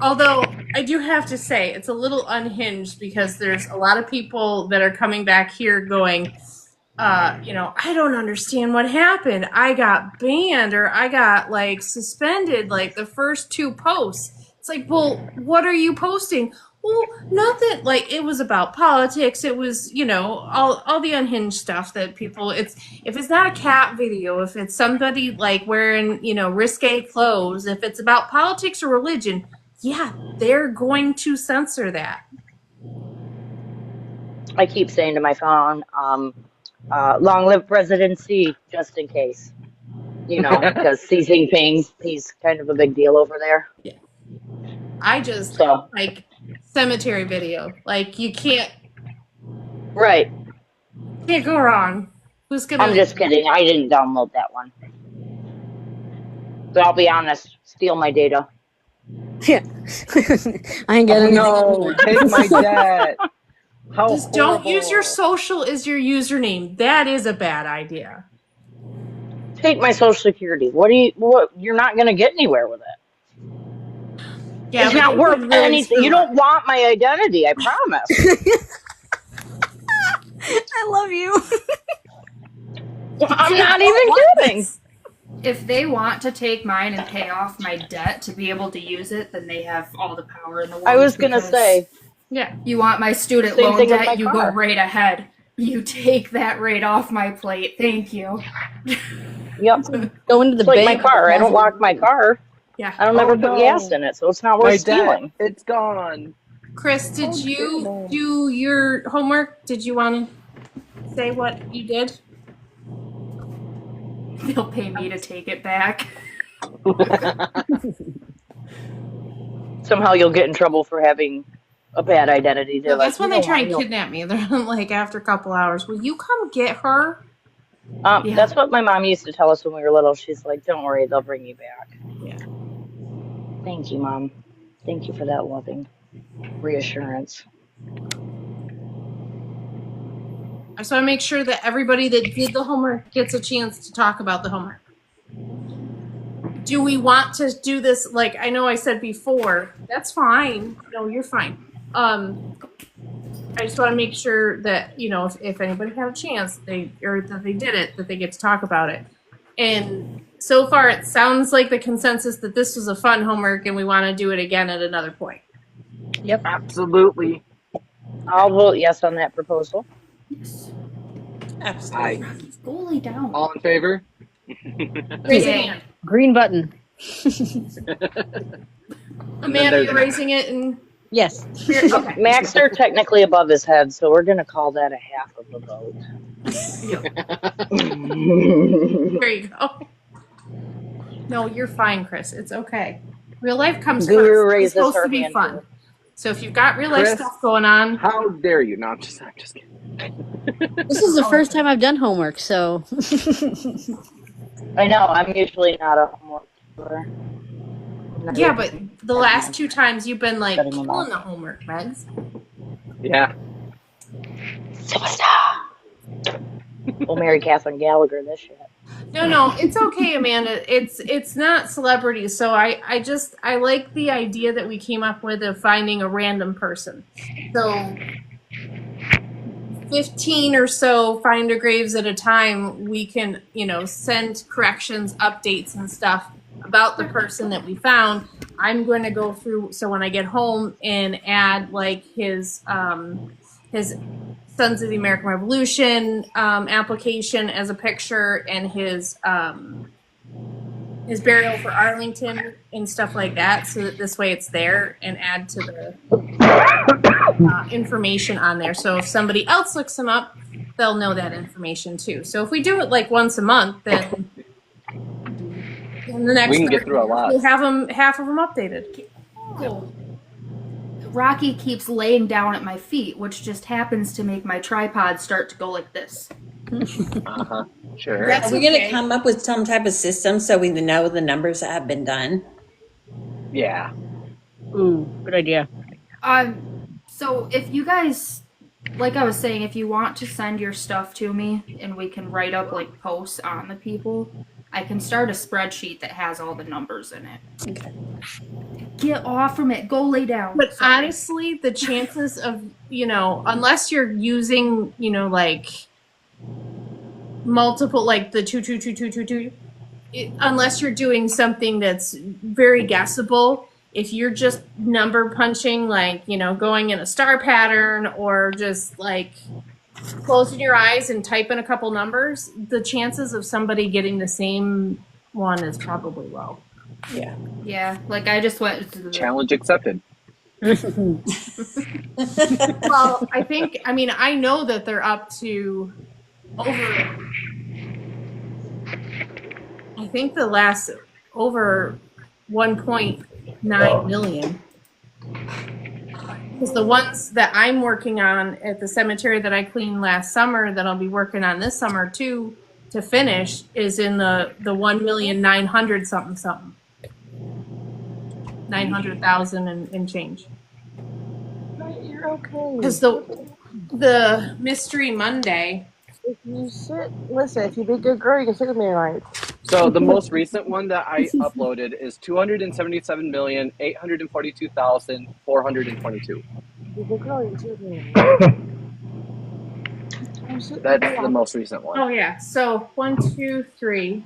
although I do have to say it's a little unhinged because there's a lot of people that are coming back here going, I don't understand what happened. I got banned or I got like suspended like the first 2 posts. It's like, well, what are you posting? Well, nothing. Like it was about politics. It was, all the unhinged stuff that people. If it's not a cat video, if it's somebody like wearing, risque clothes, if it's about politics or religion, yeah, they're going to censor that. I keep saying to my phone, long live presidency, just in case. Because Xi Jinping, he's kind of a big deal over there. Yeah. I just like cemetery video. Like you can't. Right. Can't go wrong. Who's gonna? I'm just kidding. I didn't download that one. But I'll be honest, steal my data. Yeah. I ain't getting No, take my debt. Just don't use your social as your username. That is a bad idea. Take my social security. You're not going to get anywhere with it. Yeah, it's not worth anything. You don't want my identity, I promise. I love you. I'm not even kidding. If they want to take mine and pay off my debt to be able to use it, then they have all the power in the world. I was going to say. Yeah. You want my student loan debt, you go right ahead. You take that right off my plate. Thank you. Yep. Go into the bank. Like my car. I don't lock my car. Yeah. I don't ever put gas in it, so it's not My worth stealing. it's gone. Chris, did you do your homework? Did you want to say what you did? They'll pay me to take it back. Somehow you'll get in trouble for having a bad identity. They're No, like, that's when they try and kidnap me. They're like, after a couple hours, will you come get her? That's what my mom used to tell us when we were little. She's like, don't worry, they'll bring you back. Yeah. Thank you, Mom. Thank you for that loving reassurance. I just want to make sure that everybody that did the homework gets a chance to talk about the homework. Do we want to do this? Like, I know I said before, that's fine. No, you're fine. I just want to make sure that, you know, if anybody had a chance, that they did it, that they get to talk about it. And so far, it sounds like the consensus that this was a fun homework and we want to do it again at another point. Yep. Absolutely. I'll vote yes on that proposal. Yes. Absolutely. Go lay down. All in favor? Raise a hand. Green button. Amanda, you're raising it and yes. Okay. Max are technically above his head, so we're gonna call that a half of a vote. There you go. No, you're fine, Chris. It's okay. Real life comes Guru first. It's raises supposed her to be hand fun. too. So if you've got real life Chris, stuff going on, how dare you? No, I'm just kidding. This is the first time I've done homework, so. I know, I'm usually not a homework doer. yeah, but the last 2 times you've been like Shutting them killing off. the homework, Megs. Yeah. Superstar. We'll marry Catherine Gallagher this shit. No, it's okay, Amanda. It's not celebrities. So I like the idea that we came up with of finding a random person. So 15 or so finder graves at a time, we can, you know, send corrections, updates and stuff about the person that we found. I'm going to go through, so when I get home, and add like his Sons of the American Revolution application as a picture, and his burial for Arlington and stuff like that, so that this way it's there, and add to the information on there. So if somebody else looks him up, they'll know that information too. So if we do it like once a month, then in the next We can get through a lot. we'll have them, half of them updated. Cool. Rocky keeps laying down at my feet, which just happens to make my tripod start to go like this. Uh-huh. Sure. That's Are we going to okay. come up with some type of system so we know the numbers that have been done? Yeah. Ooh, good idea. So if you guys, like I was saying, if you want to send your stuff to me and we can write up like posts on the people, I can start a spreadsheet that has all the numbers in it. Okay. Get off from it. Go lay down. But Sorry. honestly, the chances of, you know, unless you're using, you know, like multiple, like the 22222, unless you're doing something that's very guessable, if you're just number punching, like, you know, going in a star pattern or just like closing your eyes and typing a couple numbers, the chances of somebody getting the same one is probably low. Yeah. Yeah, like I just went to the Challenge accepted. Well, I know that they're up to over, I think the last over 1.9 million. Because the ones that I'm working on at the cemetery that I cleaned last summer, that I'll be working on this summer too, to finish, is in the 1,900,000 something. 900,000 and change. You're okay. Because the Mystery Monday. If you listen, if you be a good girl, you can sit with me tonight. So the most recent one that I uploaded is 277,842,422. Be a good girl, you can sit with me. That's the most recent one. Oh yeah. So 1, 2, 3.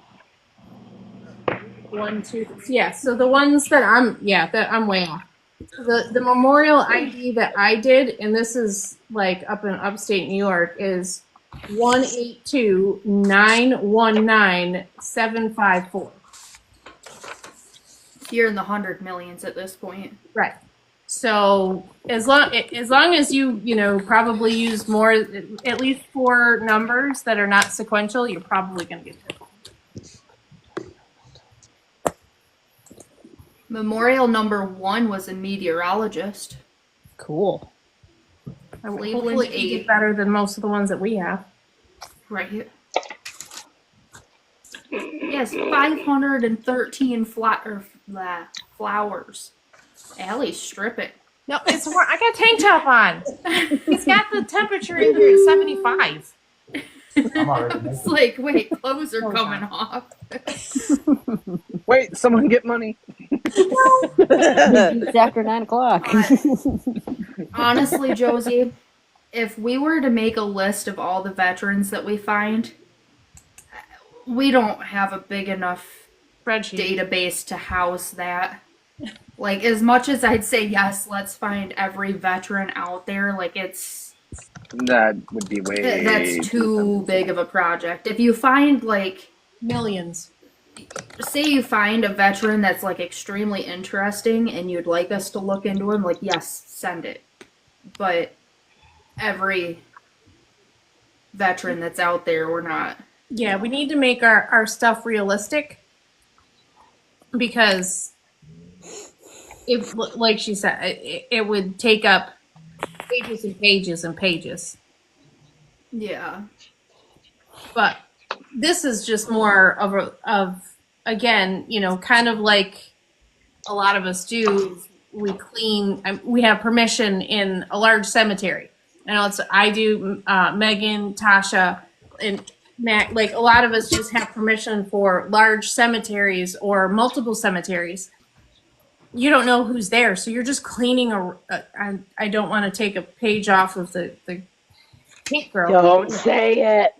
1, 2. Yeah. So the ones that I'm way off. The memorial ID that I did, and this is like up in upstate New York, is 182,919,754. You're in the 100 millions at this point. Right. So as long as you probably use more, at least 4 numbers that are not sequential, you're probably going to get it. Memorial number 1 was a meteorologist. Cool. Hopefully you get better than most of the ones that we have. Right here. Yes, 513 flowers. Allie's stripping. No, it's warm. I got a tank top on. He's got the temperature in here at 75. I'm already It's like, wait, clothes are coming off. Wait, someone get money. It's after 9 o'clock. Honestly, Josie, if we were to make a list of all the veterans that we find, we don't have a big enough database to house that. Like, as much as I'd say, yes, let's find every veteran out there, like, That would be way. that's too big of a project. If you find, like, millions. Say you find a veteran that's, like, extremely interesting and you'd like us to look into him, like, yes, send it. But every veteran that's out there, we're not. Yeah, we need to make our stuff realistic because if, like she said, it would take up pages and pages and pages. Yeah. But this is just more of again, kind of like a lot of us do. We clean. We have permission in a large cemetery. I do. Megan, Tasha, and Matt. Like a lot of us just have permission for large cemeteries or multiple cemeteries. You don't know who's there, so you're just cleaning I don't want to take a page off of the paint girl. Don't say it.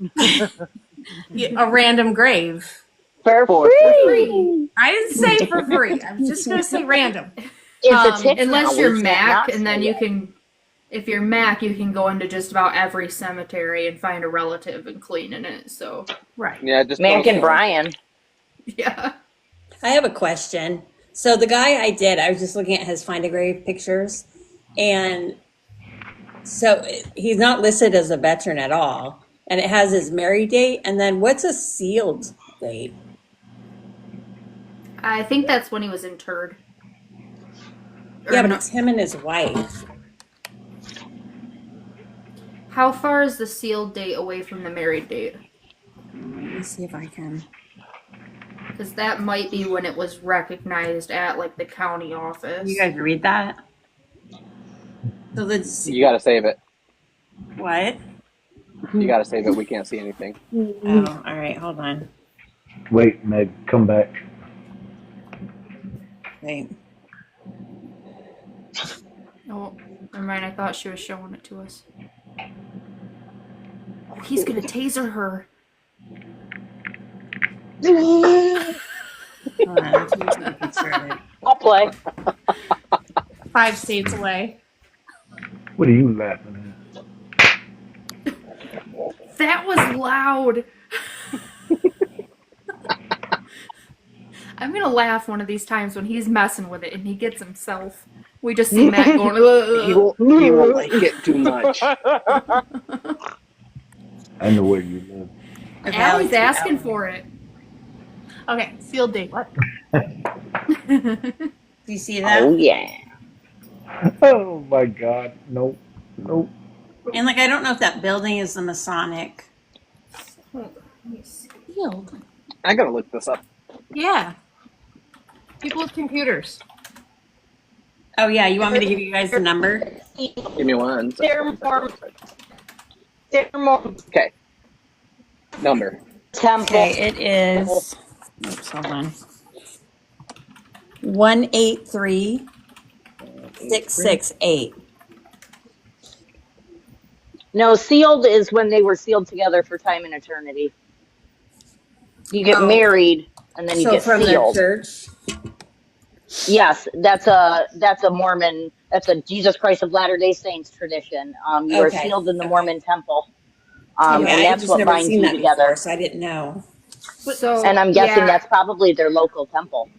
A random grave. For free. I didn't say for free. I'm just going to say random. It's a tip unless now, you're we Mac, cannot and then say you it. can, if you're Mac, you can go into just about every cemetery and find a relative and clean in it. So right. Yeah, just Mac and Brian. Yeah. I have a question. So the guy I was just looking at his Find a Grave pictures, and so he's not listed as a veteran at all, and it has his married date, and then what's a sealed date? I think that's when he was interred. Yeah, but it's him and his wife. How far is the sealed date away from the married date? Let me see if I can. Because that might be when it was recognized at, like, the county office. You guys read that? So You got to save it. What? You got to save it. We can't see anything. Oh, all right. Hold on. Wait, Meg, come back. Wait. Oh, never mind. I thought she was showing it to us. Oh, he's gonna taser her. Hold on, I'm taking a picture of it. I'll play. 5 states away. What are you laughing at? That was loud. I'm gonna laugh one of these times when he's messing with it and he gets himself. We just see Matt going. He will like it too much. I know where you live. Allie's asking for it. Okay, sealed date. What? Do you see that? Oh yeah. Oh my God! Nope. Nope. And like, I don't know if that building is the Masonic. Sealed. I got to look this up. Yeah. People with computers. Oh yeah, you want me to give you guys the number? Give me one. Okay. Number. Temple. Okay, it is. Oops, hold on. 183668. No, sealed is when they were sealed together for time and eternity. You get married and then you So get from sealed. their church. Yes, that's a Mormon. That's a Jesus Christ of Latter-day Saints tradition. You are Okay. sealed in the Mormon temple, Okay, and I've that's just what never binds seen you that together. before, so I didn't know. So, And I'm guessing yeah, that's probably their local temple.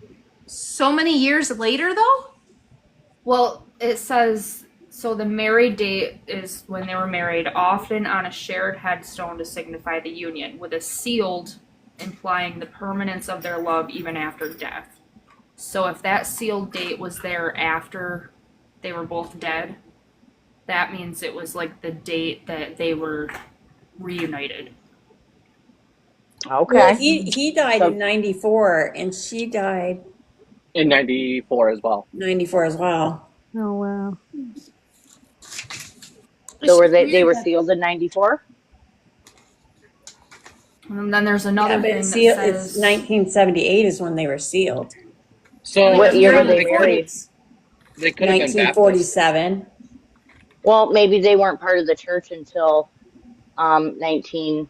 So many years later, though? Well, it says so the married date is when they were married, often on a shared headstone to signify the union, with a sealed implying the permanence of their love even after death. So if that sealed date was there after they were both dead, that means it was like the date that they were reunited. Okay. Well, he died So- in 94 and she died In 94 as well. 94 as well. Oh wow. So were they were sealed in 94? And then there's another Yeah, but thing it's, that it's says 1978 is when they were sealed. So What year were they they married? could have been Baptist. 1947. Well, maybe they weren't part of the church until 19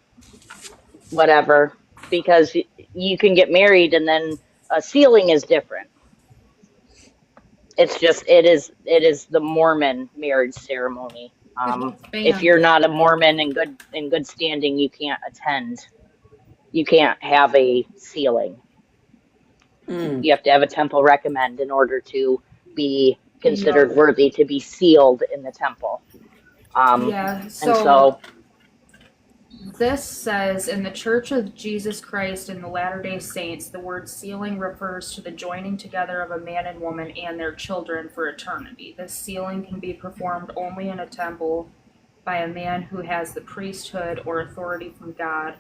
whatever, because you can get married and then a sealing is different. It's just it is the Mormon marriage ceremony. If you're not a Mormon in good standing, you can't attend. You can't have a sealing. You have to have a temple recommend in order to be considered worthy to be sealed in the temple. yeah, And so this says in the Church of Jesus Christ and the Latter-day Saints, the word sealing refers to the joining together of a man and woman and their children for eternity. This sealing can be performed only in a temple by a man who has the priesthood or authority from God.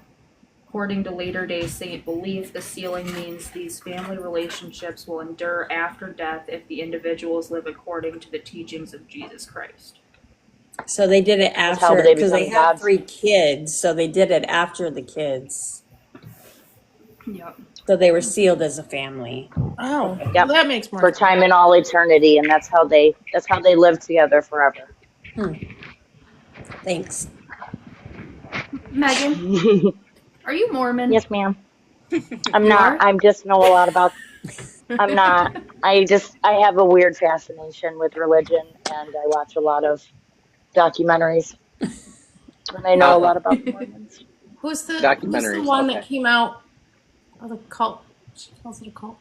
According to Latter-day Saint belief, the sealing means these family relationships will endure after death if the individuals live according to the teachings of Jesus Christ. So they did it That's how after, they because they become had God's. 3 kids, so they did it after the kids. Yep. So they were sealed as a family. Oh, Yep. well, that makes more For sense. time in all eternity, and that's how they live together forever. Thanks. Megan, are you Mormon? Yes, ma'am. I'm You not. are? I'm just know a lot about. I'm not. I have a weird fascination with religion, and I watch a lot of documentaries, and I know a lot about the Mormons. Who's the Documentaries, one okay. that came out of the cult? She calls it a cult.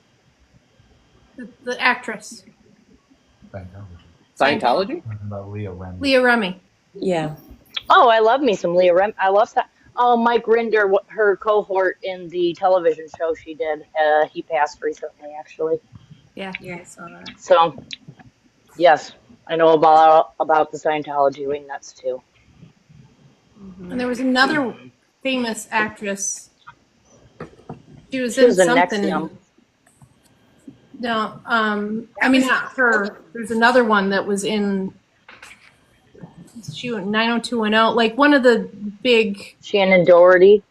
The actress. Scientology? About Leah Remini. Leah Remy. Yeah. Oh, I love me some Leah Rem. I love that. Oh, Mike Rinder, her cohort in the television show she did. He passed recently, actually. Yeah. Yeah, I saw that. So, yes, I know about the Scientology wing nuts too. And there was another famous actress. She was She in was in something. Nexium. No, I mean not her. There's another one that was in. She went 90210, like one of the big. Shannon Doherty.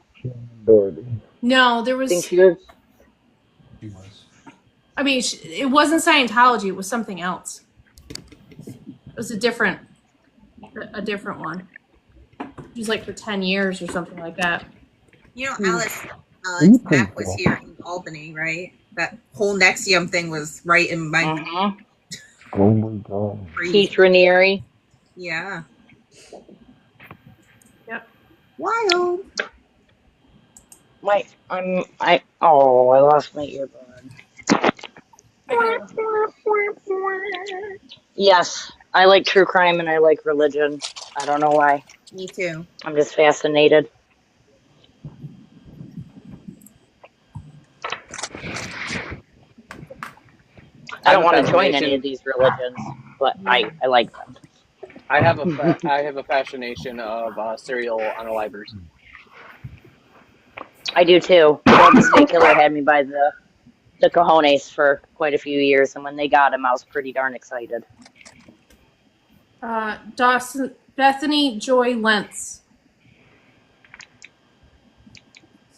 No, there was. Think she was. She was. I mean, it wasn't Scientology. It was something else. It was a different one. She was like for 10 years or something like that. You know, Alex Mack was here in Albany, right? That whole Nexium thing was right in my. Oh my god. Keith Raniere. Yeah. Yep. Wild. I lost my earbud. Yes, I like true crime and I like religion. I don't know why. Me too. I'm just fascinated. I don't want to join any of these religions, but I like them. I have a fascination of serial unalivers. I do too. Golden State Killer had me by the cojones for quite a few years, and when they got him, I was pretty darn excited. Bethany Joy Lentz.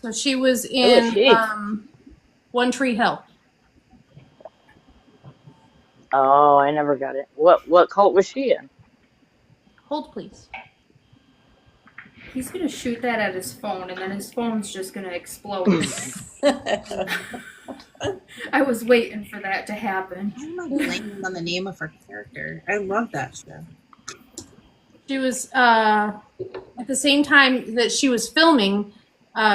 So she was in One Tree Hill. Oh, I never got it. What cult was she in? Hold, please. He's gonna shoot that at his phone, and then his phone's just gonna explode. I was waiting for that to happen. Why am I blanking on the name of her character? I love that show. She was at the same time that she was filming.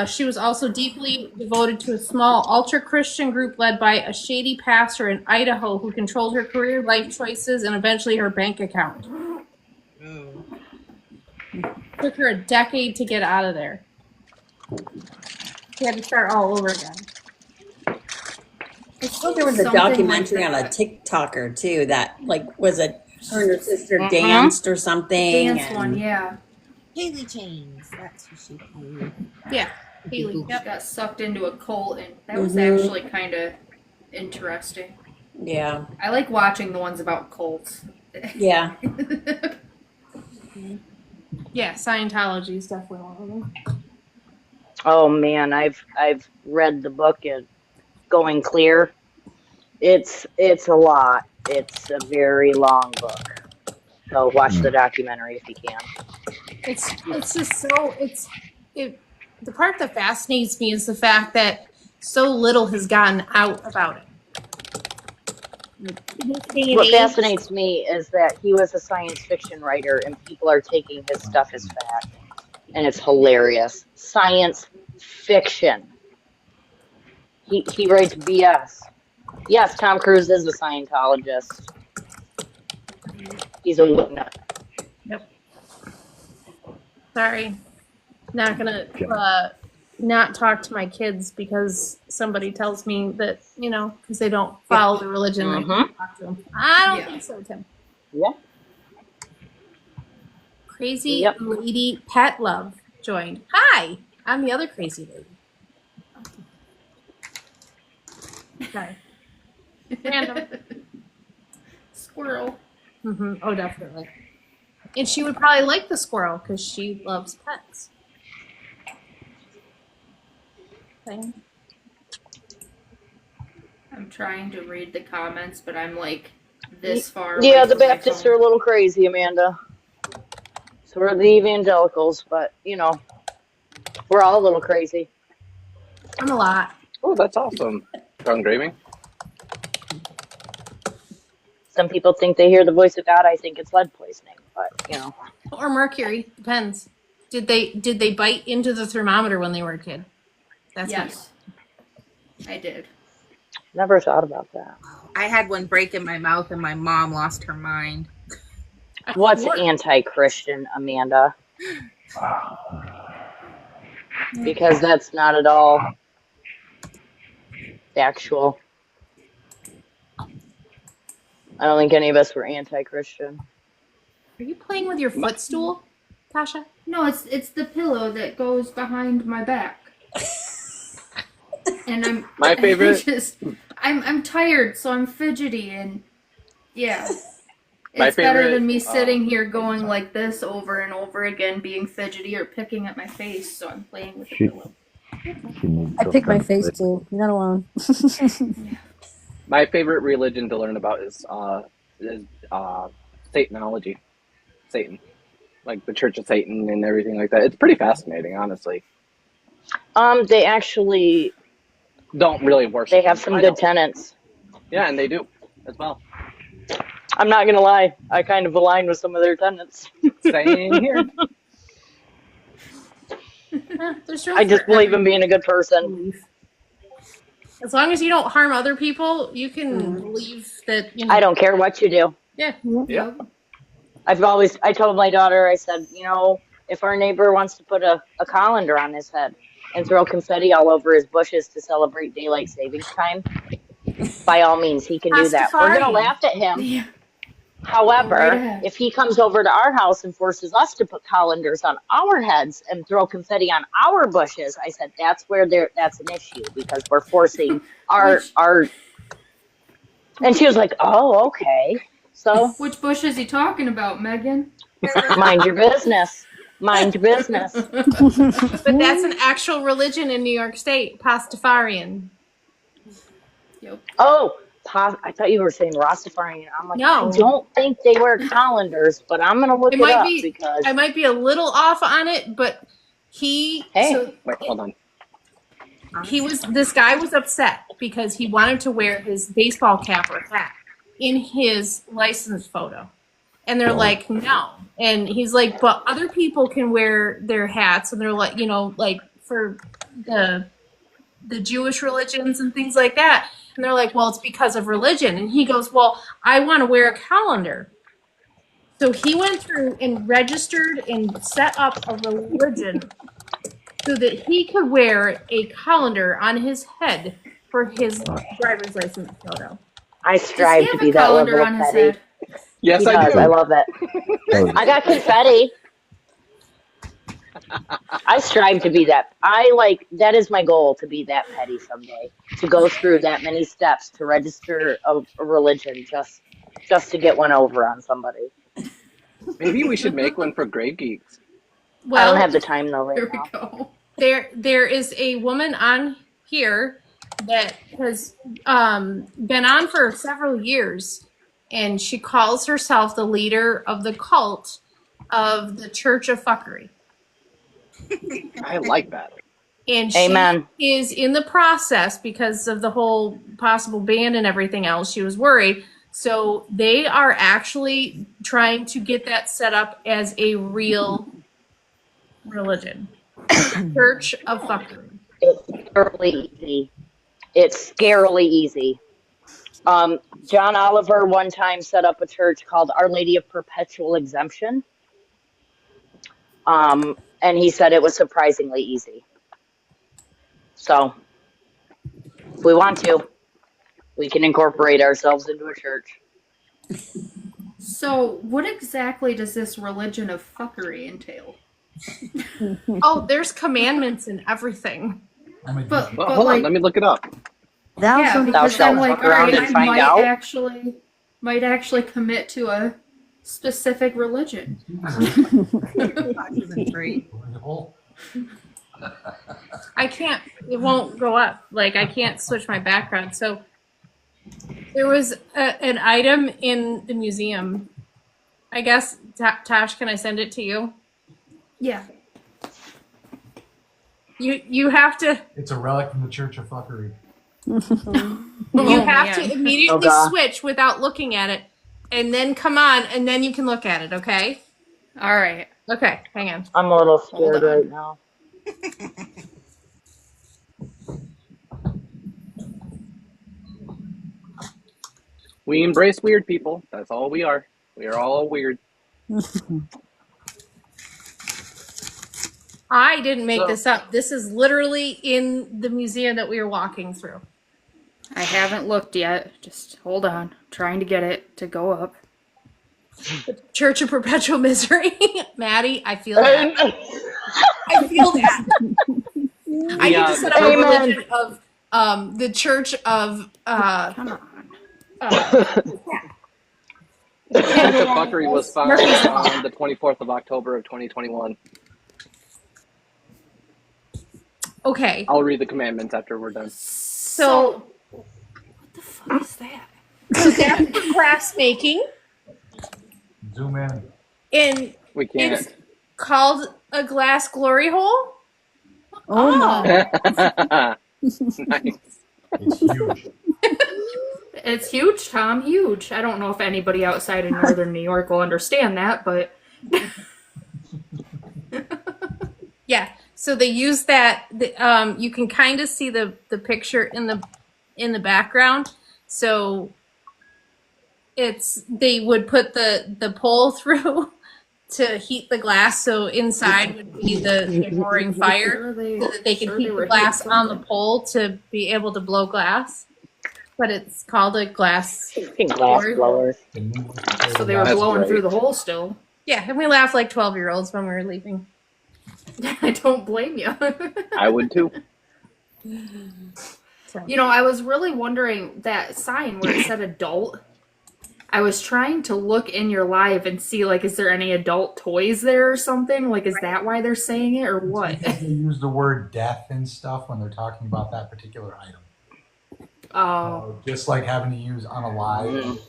She was also deeply devoted to a small ultra-Christian group led by a shady pastor in Idaho who controlled her career, life choices, and eventually her bank account. Took her a decade to get out of there. She had to start all over again. I thought there was a documentary on a TikToker too that like was a her and her sister danced or something. Dance one, yeah. Haley Chains. That's who she played. Yeah, Haley. Yep. Got sucked into a cult, and that was actually kind of interesting. Yeah. I like watching the ones about cults. Yeah. Yeah, Scientology is definitely one of them. Oh man, I've read the book Going Clear. It's a lot. It's a very long book. So watch the documentary if you can. It's just so the part that fascinates me is the fact that so little has gotten out about it. What fascinates me is that he was a science fiction writer and people are taking his stuff as fact. And it's hilarious. Science fiction. He writes BS. Yes, Tom Cruise is a Scientologist. He's a witness. Yep. Sorry. Not gonna not talk to my kids because somebody tells me that, because they don't follow the religion. I can't talk to them. I don't think so, Tim. Yeah. Crazy Lady Pet Love joined. Hi, I'm the other crazy lady. Okay. Random. Squirrel. Oh, definitely. And she would probably like the squirrel because she loves pets. Okay. I'm trying to read the comments, but I'm like this far away. Yeah, the from my Baptists phone. are a little crazy, Amanda. So are the evangelicals, but, we're all a little crazy. I'm a lot. Oh, that's awesome. Engraving. Some people think they hear the voice of God. I think it's lead poisoning, but, Or mercury. Depends. Did they bite into the thermometer when they were a kid? That's yes. I did. Never thought about that. I had one break in my mouth and my mom lost her mind. What's anti-Christian, Amanda? Because that's not at all factual. I don't think any of us were anti-Christian. Are you playing with your footstool, Tasha? No, it's the pillow that goes behind my back. And I'm My favorite. I'm tired, so I'm fidgety, and yeah. My It's better favorite, than me sitting here going like this over and over again, being fidgety or picking at my face, so I'm playing with the pillow. I pick my face too. You're not alone. My favorite religion to learn about is Satanology. Satan. Like the Church of Satan and everything like that. It's pretty fascinating, honestly. They actually don't really worship. They have some good tenets. Yeah, and they do as well. I'm not gonna lie, I kind of align with some of their tenets. Same here. I just believe in being a good person. As long as you don't harm other people, you can believe that. I don't care what you do. Yeah. Yeah. I told my daughter, I said, if our neighbor wants to put a colander on his head and throw confetti all over his bushes to celebrate daylight savings time, by all means, he can do that. We're going to laugh at him. Yeah. However, if he comes over to our house and forces us to put colanders on our heads and throw confetti on our bushes, I said, that's an issue because we're forcing our. And she was like, oh, okay. So, which bush is he talking about, Megan? Mind your business. Mind your business. But that's an actual religion in New York State, Pastafarian. Yep. Oh, I thought you were saying Rastafarian. I'm like, no. I don't think they wear colanders, but I'm gonna look it up because I might be a little off on it, but wait, hold on. This guy was upset because he wanted to wear his baseball cap or hat in his license photo. And they're like, no. And he's like, but other people can wear their hats and they're like, for the Jewish religions and things like that. And they're like, well, it's because of religion. And he goes, well, I want to wear a calendar. So he went through and registered and set up a religion so that he could wear a colander on his head for his driver's license photo. I strive to be that level of petty. Yes, He I does. do. I love it. I got confetti. I strive to be that. That is my goal, to be that petty someday. To go through that many steps to register a religion just to get one over on somebody. Maybe we should make one for Grave Geeks. I don't have the time though right now. Go. There is a woman on here that has been on for several years, and she calls herself the leader of the cult of the Church of Fuckery. I like that. And she Amen. is in the process, because of the whole possible ban and everything else, she was worried. So they are actually trying to get that set up as a real religion. Church of Fuckery. It's scarily easy. It's scarily easy. John Oliver one time set up a church called Our Lady of Perpetual Exemption. And he said it was surprisingly easy. So, if we want to, we can incorporate ourselves into a church. So, what exactly does this religion of fuckery entail? Oh, there's commandments and everything. But hold on, let me look it up. Yeah, because I'm like, all right, I find out. might actually commit to a specific religion. I can't, it won't go up. Like, I can't switch my background. So there was an item in the museum. I guess, Tosh, can I send it to you? Yeah. You have to. It's a relic from the Church of Fuckery. You have to immediately switch without looking at it, and then come on, and then you can look at it, okay? All right. Okay, hang on. I'm a little scared right now. We embrace weird people. That's all we are. We are all weird. I didn't make this up. This is literally in the museum that we were walking through. I haven't looked yet. Just hold on. I'm trying to get it to go up. The Church of Perpetual Misery. Maddie, I feel that. I feel that. I need to set up a religion of the Church of Come on. The Church of Fuckery was founded on the 24th of October of 2021. Okay. I'll read the commandments after we're done. So what the fuck is that? So that's glass making. Zoom in. And we can't. It's called a glass glory hole. Nice. It's huge. It's huge, Tom. Huge. I don't know if anybody outside of Northern New York will understand that, but yeah. So they use that. You can kind of see the picture in the background. So they would put the pole through to heat the glass. So inside would be the roaring fire, so that they could heat the glass on the pole to be able to blow glass. But it's called a glass blowers. So they were blowing through the hole still. Yeah, and we laughed like 12-year-olds when we were leaving. I don't blame you. I would too. You know, I was really wondering that sign where it said adult. I was trying to look in your live and see, like, is there any adult toys there or something? Like, is that why they're saying it or what? They use the word death and stuff when they're talking about that particular item. Just like having to use unalive.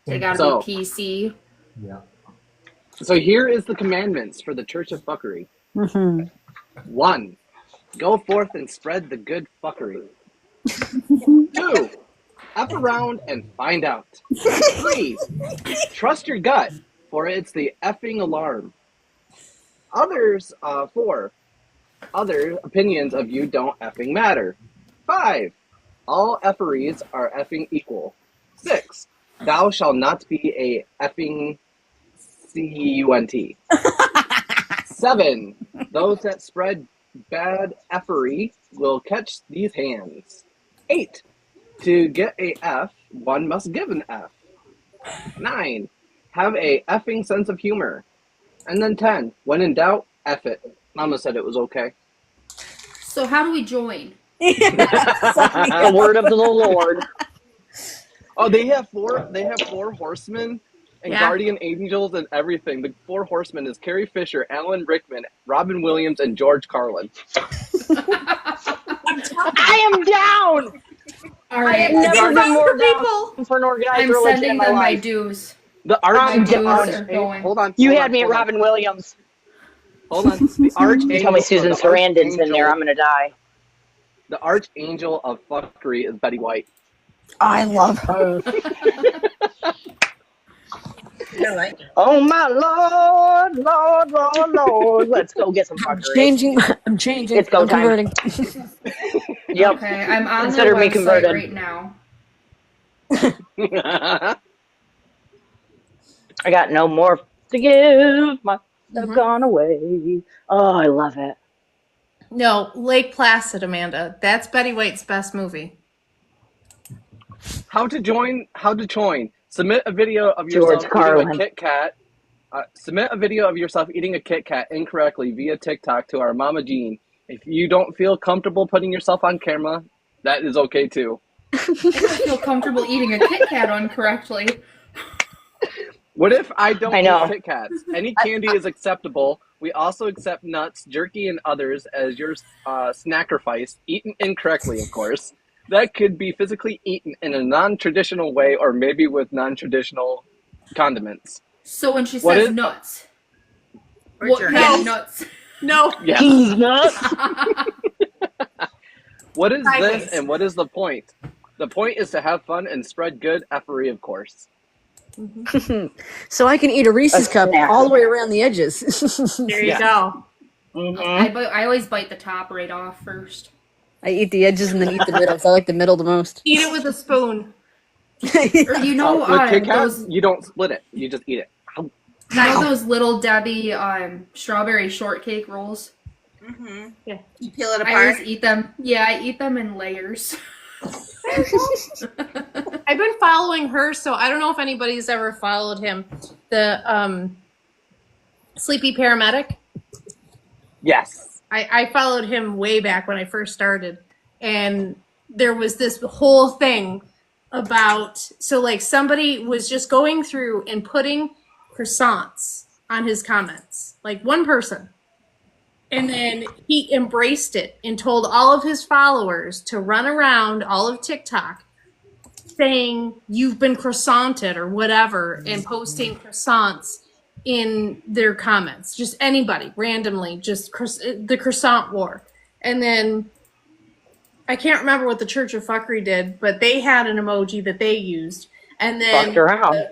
They gotta be PC. Yeah. So here is the commandments for the Church of Fuckery. 1. Go forth and spread the good fuckery. 2. F around and find out. 3. Trust your gut, for it's the effing alarm. Others, 4. Other opinions of you don't effing matter. 5. All efferees are effing equal. 6. Thou shalt not be a effing cunt. 7. Those that spread bad effery will catch these hands. 8. To get a F, one must give an F. 9. Have a effing sense of humor. And then 10. When in doubt, F it. Mama said it was okay. So how do we join? The word of the Lord. Oh, they have four horsemen and Yeah. guardian angels and everything. The 4 horsemen is Carrie Fisher, Alan Rickman, Robin Williams, and George Carlin. I am down. All I right. have never been more people. down for an organized I'm religion sending in my them my life. dues. The My dues arch are going. hold on. You hold had on, me at hold on. Robin Williams. Hold on. The archangel. You tell me Susan Sarandon's in there, I'm gonna die. The archangel of fuckery is Betty White. I love her. I like it. Oh my Lord, Lord, Lord, Lord. Let's go get some fuckery. I'm changing. It's go I'm time. converting. Yep. Okay, I'm on Consider their me website converted. right now. I got no more to give. My have Mhm. gone away. Oh, I love it. No, Lake Placid, Amanda. That's Betty White's best movie. How to join? Submit a video of George yourself eating a Carlin. Kit Kat. Submit a video of yourself eating a Kit Kat incorrectly via TikTok to our Mama Jean. If you don't feel comfortable putting yourself on camera, that is okay too. I don't feel comfortable eating a Kit Kat incorrectly. What if I don't I know. eat Kit Kats? Any candy is acceptable. We also accept nuts, jerky, and others as your snackerfice, eaten incorrectly, of course. That could be physically eaten in a non-traditional way or maybe with non-traditional condiments. So when she What says is- nuts, Or what jerky. kind of nuts? No. Yes. Cheese nuts. What is Pie this face. and what is the point? The point is to have fun and spread good effery, of course. So I can eat a Reese's cup snack. all the way around the edges. There you Yes. go. Mm-hmm. I always bite the top right off first. I eat the edges and then eat the middle. So I like the middle the most. Eat it with a spoon. Or you know, With Kit Kat, those you don't split it. You just eat it. Ow. you know those little Debbie strawberry shortcake rolls. Mm-hmm. Yeah. You peel it I apart. always eat them. Yeah, I eat them in layers. I've been following her, so I don't know if anybody's ever followed him. The Sleepy Paramedic. Yes. I followed him way back when I first started, and there was this whole thing about, so like somebody was just going through and putting croissants on his comments, like one person. And then he embraced it and told all of his followers to run around all of TikTok saying you've been croissanted or whatever and posting croissants in their comments. Just anybody, randomly, just the croissant war. And then I can't remember what the Church of Fuckery did, but they had an emoji that they used. And then Fucked around.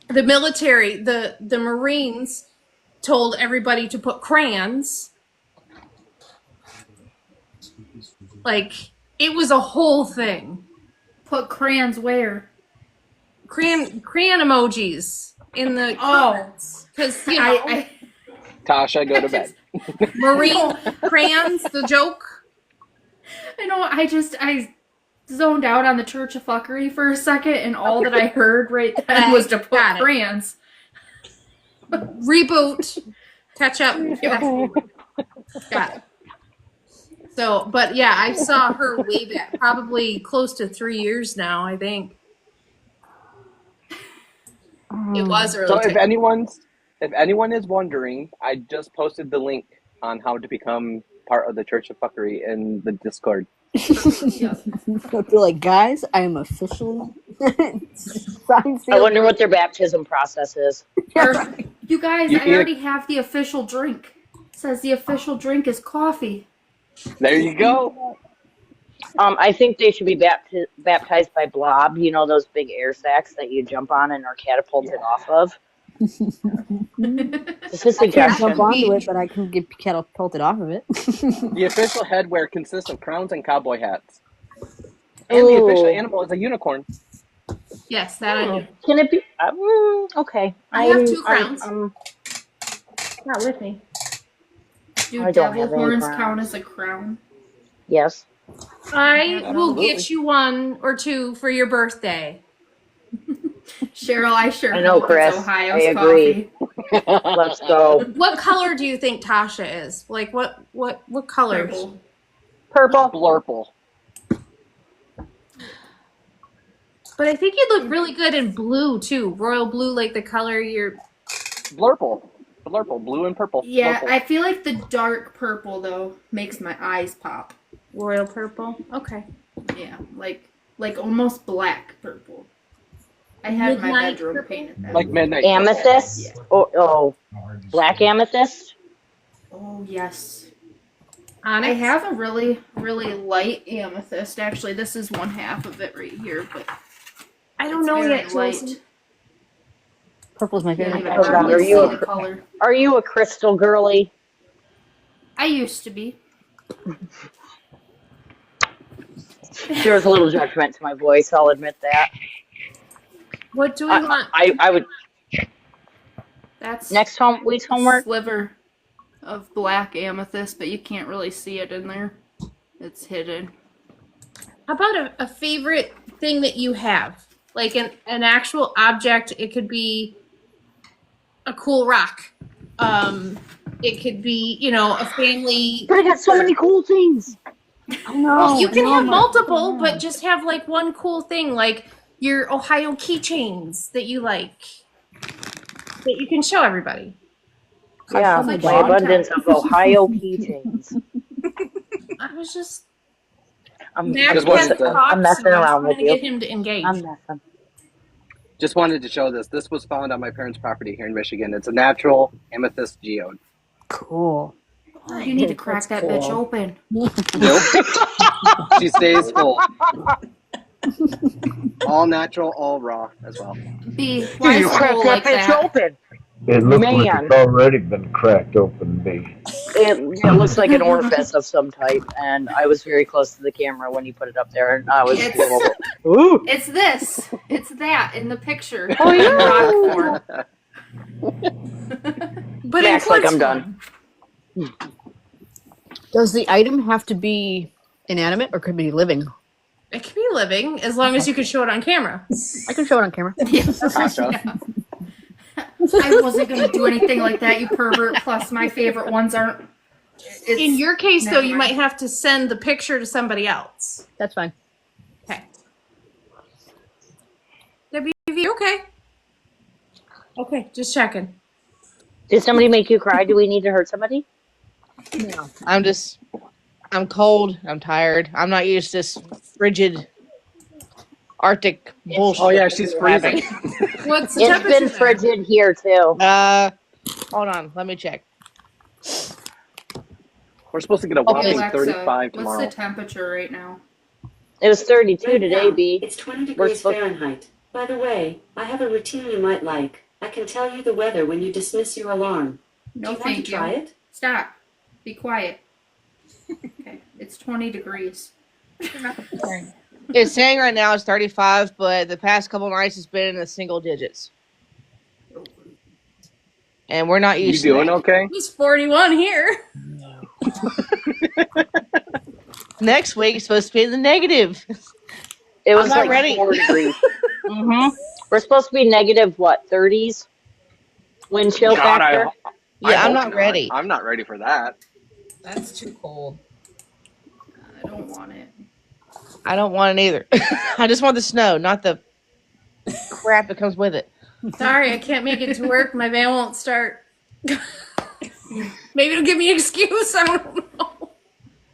the military, the Marines told everybody to put crayons. Like, it was a whole thing. Put crayons where? Crayon emojis in the comments. Because, you know, Tasha, go to bed. Marine crayons, the joke. I know, I zoned out on the Church of Fuckery for a second, and all that I heard right then was to put Got it. crayons. Reboot. Catch up. Got it. So, but yeah, I saw her way back, probably close to 3 years now, I think. It was early. So if anyone is wondering, I just posted the link on how to become part of the Church of Fuckery in the Discord. I feel like, guys, I am officially. I wonder what their baptism process is. You guys, You I eat a- already have the official drink. It says the official drink is coffee. There you go. I think they should be baptized by blob. You know those big air sacs that you jump on and are catapulted off of. Just a I can't suggestion. jump onto it, but I can get catapulted off of it. The official headwear consists of crowns and cowboy hats. And the official Ooh. animal is a unicorn. Yes, that I knew. Can it be? Okay. I have 2 crowns. I'm Not with me. Do I don't devil have any horns crowns. count as a crown? Yes. I will Absolutely. get you 1 or 2 for your birthday. Cheryl, I sure I know, hope Chris. it's Ohio's I agree. coffee. Let's go. What color do you think Tasha is? Like what colors? Purple. Purple. Blurple. But I think you'd look really good in blue too. Royal blue, like the color you're. Blurple. Blurple. Blue and purple. Yeah, Blurple. I feel like the dark purple though makes my eyes pop. Royal purple. Okay. Yeah, like almost black purple. I had my Midnight bedroom purple? painted that. Like midnight. Amethyst. Yeah. Oh, black amethyst. Oh yes. Onyx? I have a really, really light amethyst. Actually, this is 1/2 of it right here, but I don't it's know very yet, Chelsea. light. Purple's my Can't favorite even Oh, God, hardly are you see a- the color. Are you a crystal girly? I used to be. There was a little judgment to my voice. I'll admit that. What do we want? I would. That's Next week's a homework. sliver of black amethyst, but you can't really see it in there. It's hidden. How about a favorite thing that you have? Like an actual object. It could be a cool rock. It could be, a family. But I got so many cool things. I know. Well, you can I know, have my- multiple, but just have like one cool thing, like your Ohio keychains that you like, that you can show everybody. Yeah, Like my Sean abundance of Ohio keychains. I was just I'm Max just has wanted to- talked, I'm messing so I was around trying with to you. get him to engage. I'm messing. Just wanted to show this. This was found on my parents' property here in Michigan. It's a natural amethyst geode. Cool. Oh, you need to crack that bitch open. Nope. She stays full. All natural, all raw as well. B, why You is it crack all that like bitch that? open. It looks like Man. it's already been cracked open, B. It looks like an orifice of some type, and I was very close to the camera when you put it up there, and I was a little bit. Ooh. It's this. It's that in the picture. Oh, in yeah. rock form. But Max, in like quartz I'm done. Does the item have to be inanimate or could it be living? It can be living as long as you can show it on camera. I can show it on camera. Tasha. I wasn't going to do anything like that, you pervert. Plus, my favorite ones aren't. In your case, though, Never you mind. might have to send the picture to somebody else. That's fine. Okay. WV, okay. Okay, just checking. Did somebody make you cry? Do we need to hurt somebody? No, I'm cold. I'm tired. I'm not used to this frigid Arctic bullshit. Oh yeah, she's freezing. What's the It's temperature been there? frigid here too. Hold on. Let me check. We're supposed to get a Hey, whopping Alexa, 35 what's tomorrow. the temperature right now? It was 32 Right today, now, B. It's 20 We're degrees supposed- Fahrenheit. By the way, I have a routine you might like. I can tell you the weather when you dismiss your alarm. No, Do you want thank to you. try it? Stop. Be quiet. Okay, it's 20 degrees. It's saying right now it's 35, but the past couple nights it's been in the single digits. And we're not You used to doing that. okay? It's 41 here. Next week it's supposed to be in the negative. It was I'm not like ready. 4 degrees. We're supposed to be negative, what, 30s? Wind chill God, factor? Yeah, I I'm hope not ready. I'm not ready for that. That's too cold. I don't want it. I don't want it either. I just want the snow, not the crap that comes with it. Sorry, I can't make it to work. My van won't start. Maybe it'll give me an excuse. I don't know.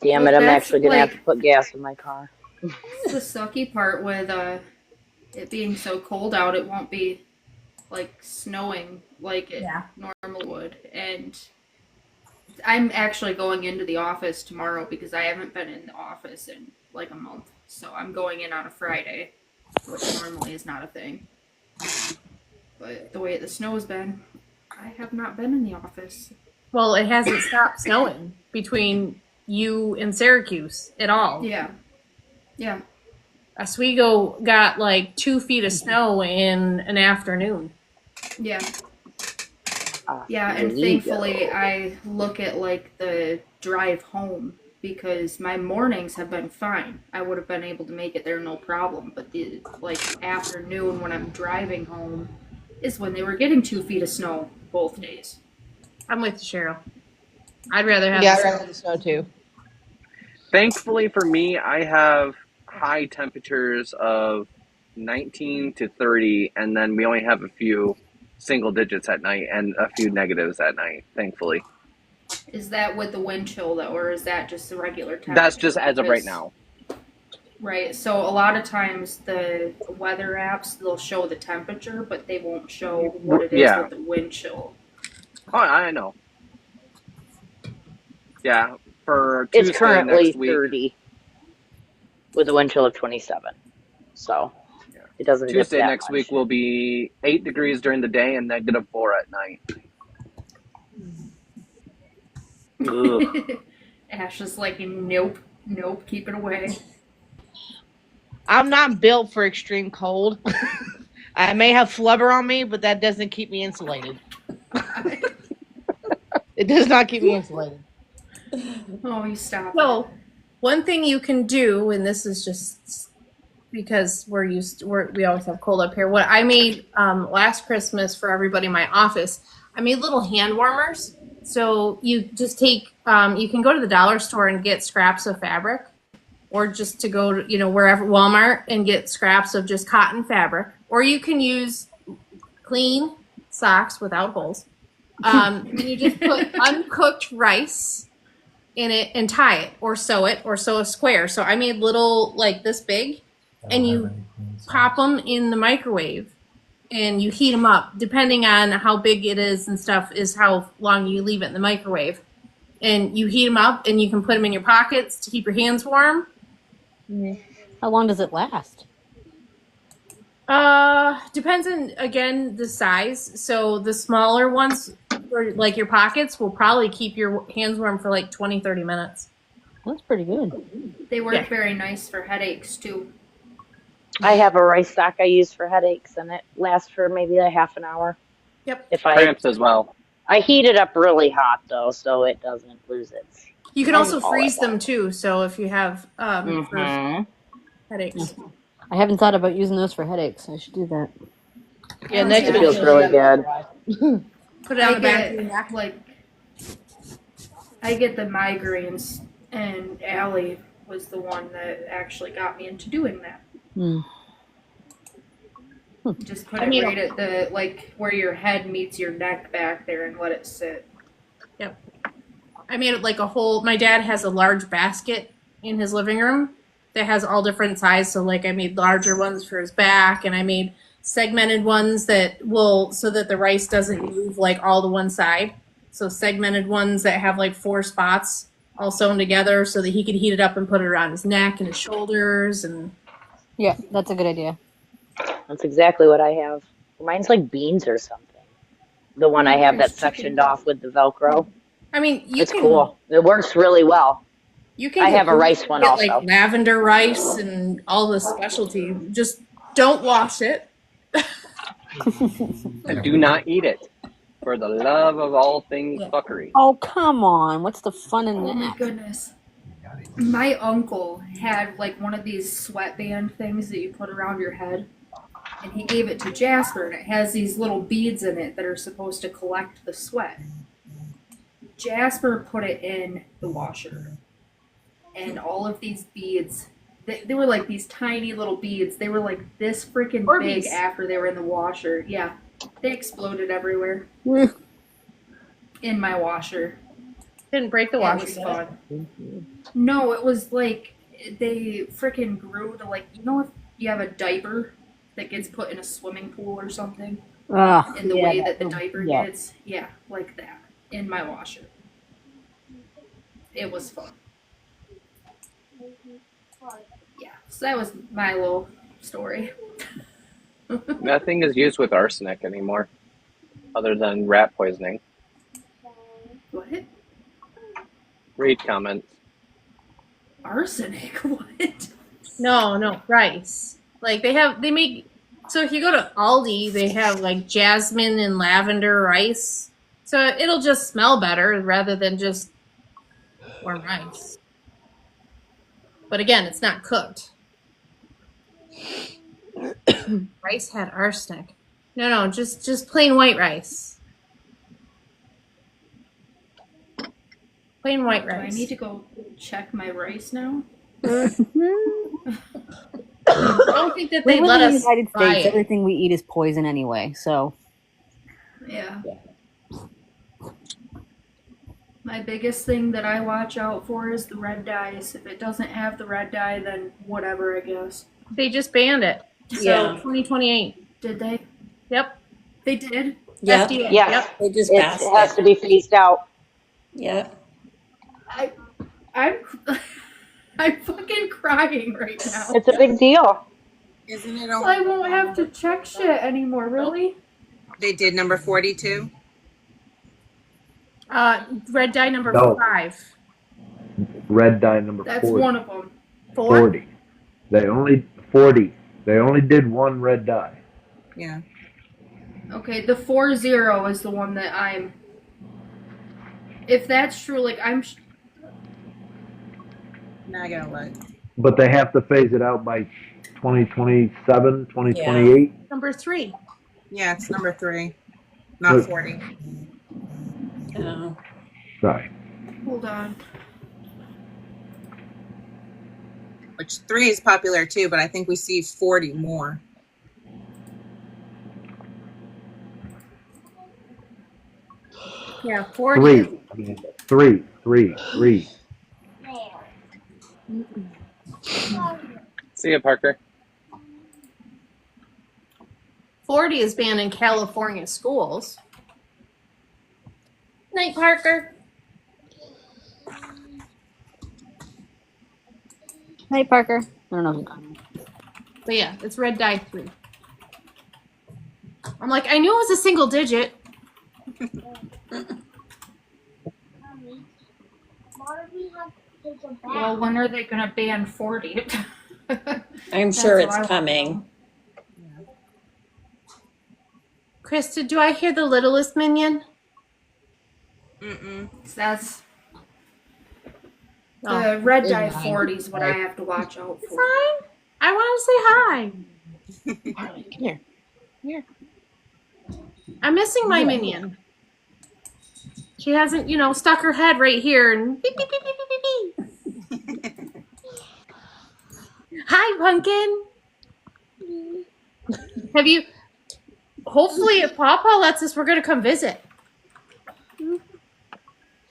Damn it, Well, I'm that's actually going to have like- to put gas in my car. The sucky part with it being so cold out, it won't be like snowing like it normally would. And I'm actually going into the office tomorrow because I haven't been in the office in like a month. So I'm going in on a Friday, which normally is not a thing. But the way the snow's been, I have not been in the office. Well, it hasn't stopped snowing between you and Syracuse at all. Yeah. Yeah. Oswego got like 2 feet of snow in an afternoon. Yeah. Yeah, and thankfully I look at like the drive home because my mornings have been fine. I would have been able to make it there no problem, but the like afternoon when I'm driving home is when they were getting 2 feet of snow both days. I'm with you, Cheryl. I'd rather have Yeah, the I'd snow. rather have the snow too. Thankfully for me, I have high temperatures of 19 to 30, and then we only have a few single digits at night and a few negatives at night, thankfully. Is that with the wind chill though, or is that just the regular temperature? That's just as of right now. Right. So a lot of times the weather apps they'll show the temperature, but they won't show what it is with the wind chill. Oh, I know. Yeah, for Tuesday It's currently next week, 30 with a wind chill of 27. So it doesn't dip Tuesday that next much. week will be 8 degrees during the day and -4 at night. Ash is like, nope, keep it away. I'm not built for extreme cold. I may have flubber on me, but that doesn't keep me insulated. It does not keep me insulated. Oh, you stop. So, one thing you can do, and this is just because we always have cold up here. What I made last Christmas for everybody in my office, I made little hand warmers. So you just take, you can go to the dollar store and get scraps of fabric, or just to go to, wherever, Walmart, and get scraps of just cotton fabric, or you can use clean socks without holes. And you just put uncooked rice in it and tie it, or sew a square. So I made little like this big, and you pop them in the microwave and you heat them up. Depending on how big it is and stuff is how long you leave it in the microwave. And you heat them up and you can put them in your pockets to keep your hands warm. How long does it last? Depends on, again, the size. So the smaller ones, for like your pockets, will probably keep your hands warm for like 20-30 minutes. That's pretty good. They work very nice for headaches too. I have a rice sock I use for headaches, and it lasts for maybe a half an hour. Yep. Cramps as well. I heat it up really hot though, so it doesn't lose its. You can also freeze them too. So if you have for headaches. I haven't thought about using those for headaches. I should do that. Yeah, it feels really good. Put it on the back of your neck. Like, I get the migraines, and Allie was the one that actually got me into doing that. Just put it right at the, like, where your head meets your neck back there and let it sit. Yep. I made it like a whole, my dad has a large basket in his living room that has all different sizes. So like I made larger ones for his back, and I made segmented ones that will, so that the rice doesn't move like all to one side. So segmented ones that have like 4 spots all sewn together so that he could heat it up and put it around his neck and his shoulders. And yeah, that's a good idea. That's exactly what I have. Mine's like beans or something. The one I have that's sectioned off with the Velcro. I mean, it's cool. It works really well. You can I have a rice one get also. like lavender rice and all the specialty. Just don't wash it. And do not eat it, for the love of all things fuckery. Oh, come on. What's the fun in that? Oh my goodness. My uncle had like one of these sweatband things that you put around your head, and he gave it to Jasper, and it has these little beads in it that are supposed to collect the sweat. Jasper put it in the washer, and all of these beads, they were like these tiny little beads. They were like this freaking big after they were in the washer. Yeah, they exploded everywhere in my washer. Didn't break the washer. It was fun. No, it was like they freaking grew to like, you know, if you have a diaper that gets put in a swimming pool or something, in the way that the diaper gets, like that in my washer. It was fun. Yeah, so that was my little story. Nothing is used with arsenic anymore, other than rat poisoning. What? Read comments. Arsenic? What? No, rice. Like they make. So if you go to Aldi, they have like jasmine and lavender rice. So it'll just smell better rather than just warm rice. But again, it's not cooked. Rice had arsenic. No, just plain white rice. Plain white Do I rice. need to go check my rice now? I don't think that they We let live in the us United buy States. it. Everything we eat is poison anyway. So Yeah. My biggest thing that I watch out for is the red dyes. If it doesn't have the red dye, then whatever, I guess. They just banned it. So Yeah. 2028. Did they? Yep. They did? Yep. FDA. Yes, Yep. They just it passed has it. to be phased out. Yep. I'm fucking crying right now. It's a big deal. Isn't it? I won't have to check shit anymore, really? They did number 42. Red dye number No. 5. Red dye number That's 40. one of them. 4? 40. They only 40. They only did one red dye. Yeah. Okay, the 40 is the one that I'm. If that's true, like I'm. Now I gotta look. But they have to phase it out by 2027, 2028. Number 3. Yeah, it's number 3, not Look. 40. Oh. Sorry. Hold on. Which 3 is popular too, but I think we see 40 more. Yeah, 40. Three. See ya, Parker. 40 is banned in California schools. Night, Parker. Hey, Parker. I don't know. But yeah, it's red dye 3. I'm like, I knew it was a single digit. Well, when are they gonna ban 40? I'm sure That's it's what I coming. Krista, do I hear the littlest minion? That's Oh. the red dye 40 is what I have to watch out for. Fine. I want to say hi. Come here. I'm missing my minion. She hasn't, stuck her head right here and beep, beep, beep, beep, beep, beep, beep. Hi, Pumpkin. Have you? Hopefully, if Pawpaw lets us, we're gonna come visit.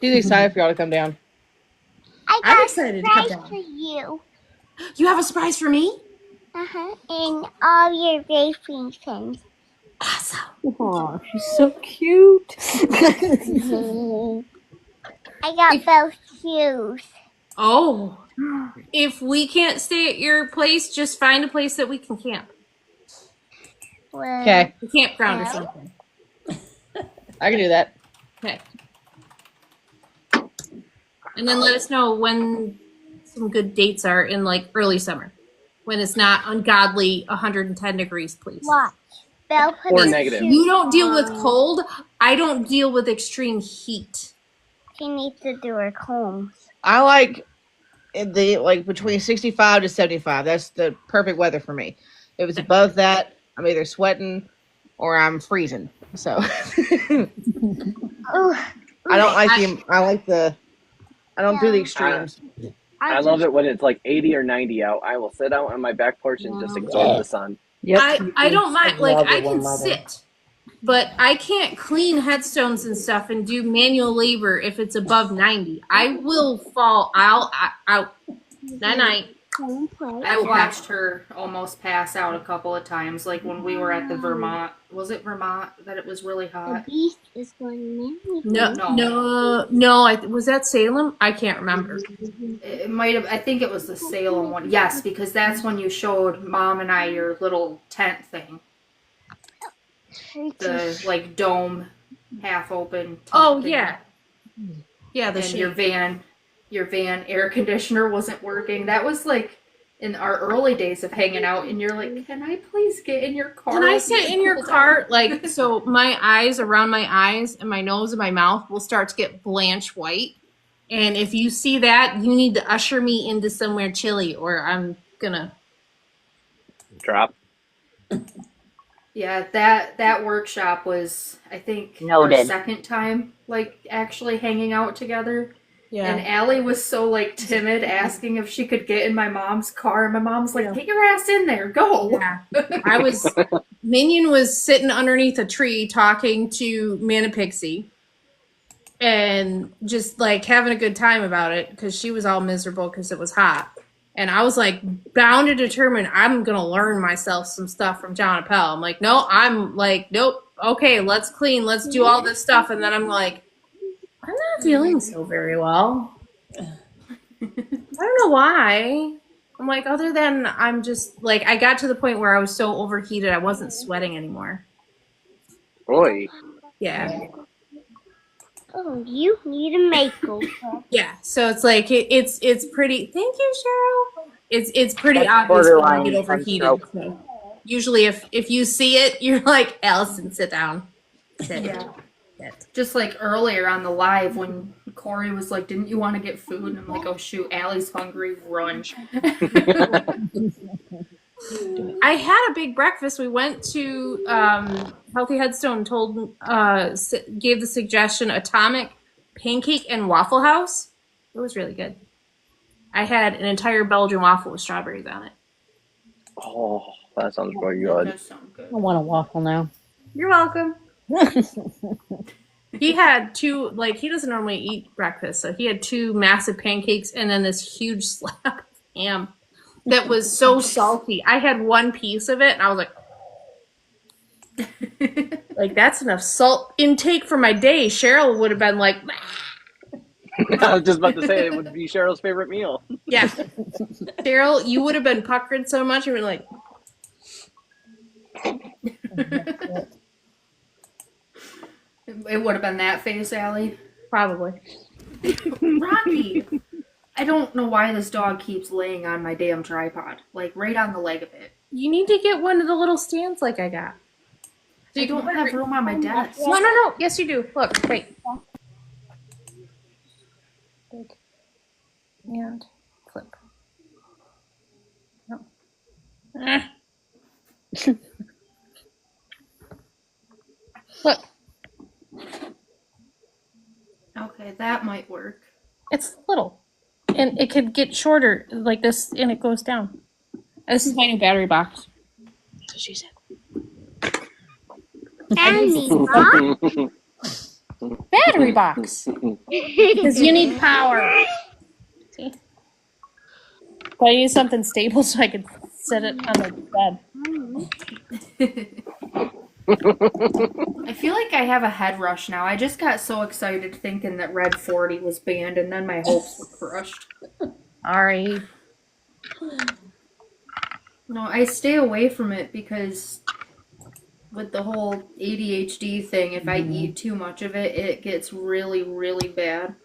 She's excited for y'all to come down. I'm excited to come Surprise down. for you. You have a surprise for me? And all your racing things. Awesome. Oh, she's so cute. I got both shoes. Oh. If we can't stay at your place, just find a place that we can camp. Okay. A campground or something. I can do that. Okay. And then let us know when some good dates are in like early summer. When it's not ungodly 110 degrees, please. Watch. Belle put Or her negative. shoes You don't deal with on. cold. I don't deal with extreme heat. She needs to do her combs. I like between 65 to 75. That's the perfect weather for me. If it's above that, I'm either sweating or I'm freezing. So I don't like I don't do the extremes. I love it when it's like 80 or 90 out. I will sit out on my back porch and just absorb the sun. I don't mind. Like, I can mother. sit. But I can't clean headstones and stuff and do manual labor if it's above 90. I will fall out. Night. I watched her almost pass out a couple of times, like when we were at the Vermont. Was it Vermont that it was really The hot? beast is going No. Was that Salem? I can't remember. It might have. I think it was the Salem one. Yes, because that's when you showed Mom and I your little tent thing. the like dome half open. Oh thing. yeah, yeah. The And shade. your van air conditioner wasn't working. That was like in our early days of hanging out, and you're like, "Can I please get in your car? Can I sit in your car? Like, so my eyes, around my eyes and my nose and my mouth will start to get blanch white. And if you see that, you need to usher me into somewhere chilly, or I'm gonna Drop. Yeah, that workshop was, I think, our Noted. second time like actually hanging out together. Yeah. And Allie was so like timid, asking if she could get in my mom's car, and my mom's like, "Get your ass in there, go!" Yeah. Minion was sitting underneath a tree talking to Manapixie and just like having a good time about it because she was all miserable because it was hot. And I was like bound and determined I'm gonna learn myself some stuff from John Appel. I'm like, no, I'm like, nope, okay, let's clean, let's do all this stuff, and then I'm like, I'm not feeling so very well. I don't know why. I'm like, other than I'm just like, I got to the point where I was so overheated I wasn't sweating anymore. Boy. Yeah. Oh, you need a makeover. Yeah. So it's like it's pretty. Thank you, Cheryl. It's pretty That's obvious when you borderline get overheated. sunstroke. So usually, if you see it, you're like, Allison, sit down. Sit. Yeah. Just like earlier on the live when Corey was like, "Didn't you want to get food?" And I'm like, "Oh shoot, Allie's hungry. Run." I had a big breakfast. We went to Healthy Headstone. Gave the suggestion Atomic Pancake and Waffle House. It was really good. I had an entire Belgian waffle with strawberries on it. Oh, that sounds really good. That does sound good. I want a waffle now. You're welcome. He had two, like, he doesn't normally eat breakfast, so he had two massive pancakes and then this huge slab of ham that was so salty. I had one piece of it and I was like, that's enough salt intake for my day. Cheryl would have been like, I was just about to say it would be Cheryl's favorite meal. yeah. Cheryl, you would have been puckered so much, you were like, It would have been that face, Allie. probably. Rocky! I don't know why this dog keeps laying on my damn tripod. Like, right on the leg of it. You need to get one of the little stands like I got. I don't have room on my desk. No. Yes, you do. Look, wait. Big. And flip. No. Look. Okay, that might work. It's little. And it could get shorter like this and it goes down. This is my new battery box. That's what she said. Battery box. Because you need power. See? But I need something stable so I can set it on the bed. I feel like I have a head rush now. I just got so excited thinking that Red 40 was banned, and then my hopes were crushed. Sorry. No, I stay away from it because with the whole ADHD thing, if I eat too much of it, it gets really, really bad.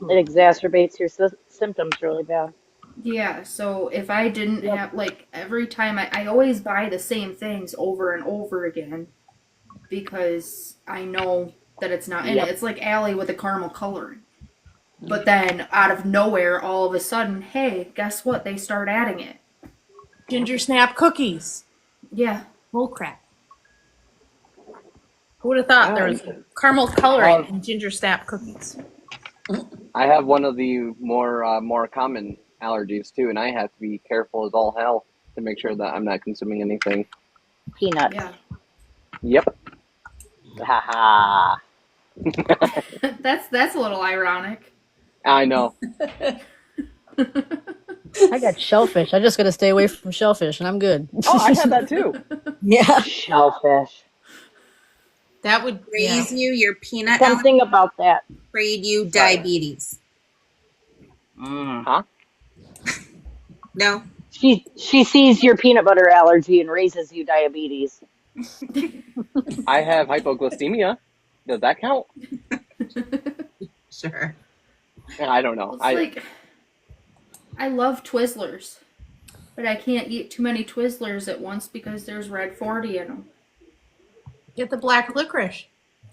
It exacerbates your symptoms really bad. Yeah, so if I didn't have, like, every time I always buy the same things over and over again because I know that it's not in it. It's like Allie with the caramel coloring. But then, out of nowhere, all of a sudden, hey, guess what? They start adding it. Ginger snap cookies. Yeah. Bull crap. Who would have thought there was caramel coloring in ginger snap cookies? I have one of the more common allergies too, and I have to be careful as all hell to make sure that I'm not consuming anything. Peanuts. Yeah. Yep. Haha. That's a little ironic. I know. I got shellfish. I just got to stay away from shellfish, and I'm good. Oh, I had that too. Yeah. Shellfish. That would Raise you your peanut Something about that. trade you diabetes. Huh? No. She sees your peanut butter allergy and raises you diabetes. I have hypoglycemia. Does that count? Sure. I don't know. It's like, I love Twizzlers, but I can't eat too many Twizzlers at once because there's red 40 in them. Get the black licorice.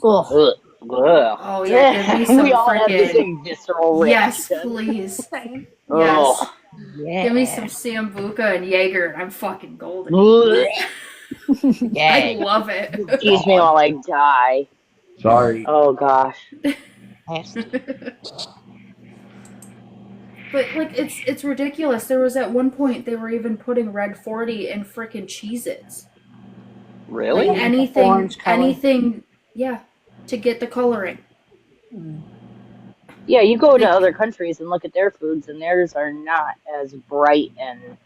Ugh. Oh yeah, give me some We all have the freaking. same visceral Yes, reaction. please. Same. Yes. Oh, Give me some Sambuca and Jaeger, and I'm fucking golden. yeah. I love it. Excuse me while I die. Sorry. Oh gosh. But like, it's ridiculous. There was at one point they were even putting red 40 in frickin' Cheez-Its. Really? Like anything, yeah, to get the coloring. Yeah, you go to other countries and look at their foods, and theirs are not as bright and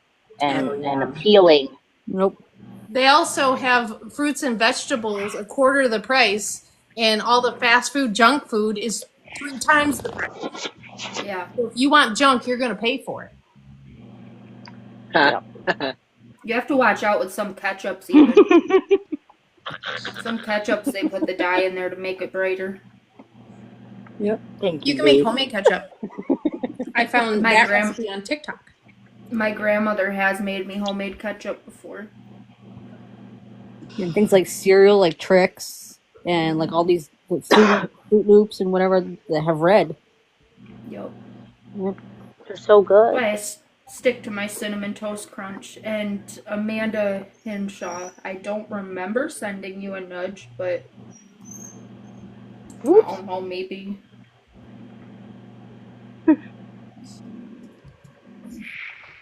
appealing. Nope. They also have fruits and vegetables a quarter the price, and all the fast food junk food is 3 times the price. Yeah. So if you want junk, you're going to pay for it. You have to watch out with some ketchups even. Some ketchups, they put the dye in there to make it brighter. Yep. You can make homemade ketchup. I found that recipe on TikTok. My grandmother has made me homemade ketchup before. And things like cereal, like Trix, and like all these Fruit Loops and whatever that have red. Yep. They're so good. I stick to my Cinnamon Toast Crunch. And Amanda Hinshaw, I don't remember sending you a nudge, but I don't know, maybe.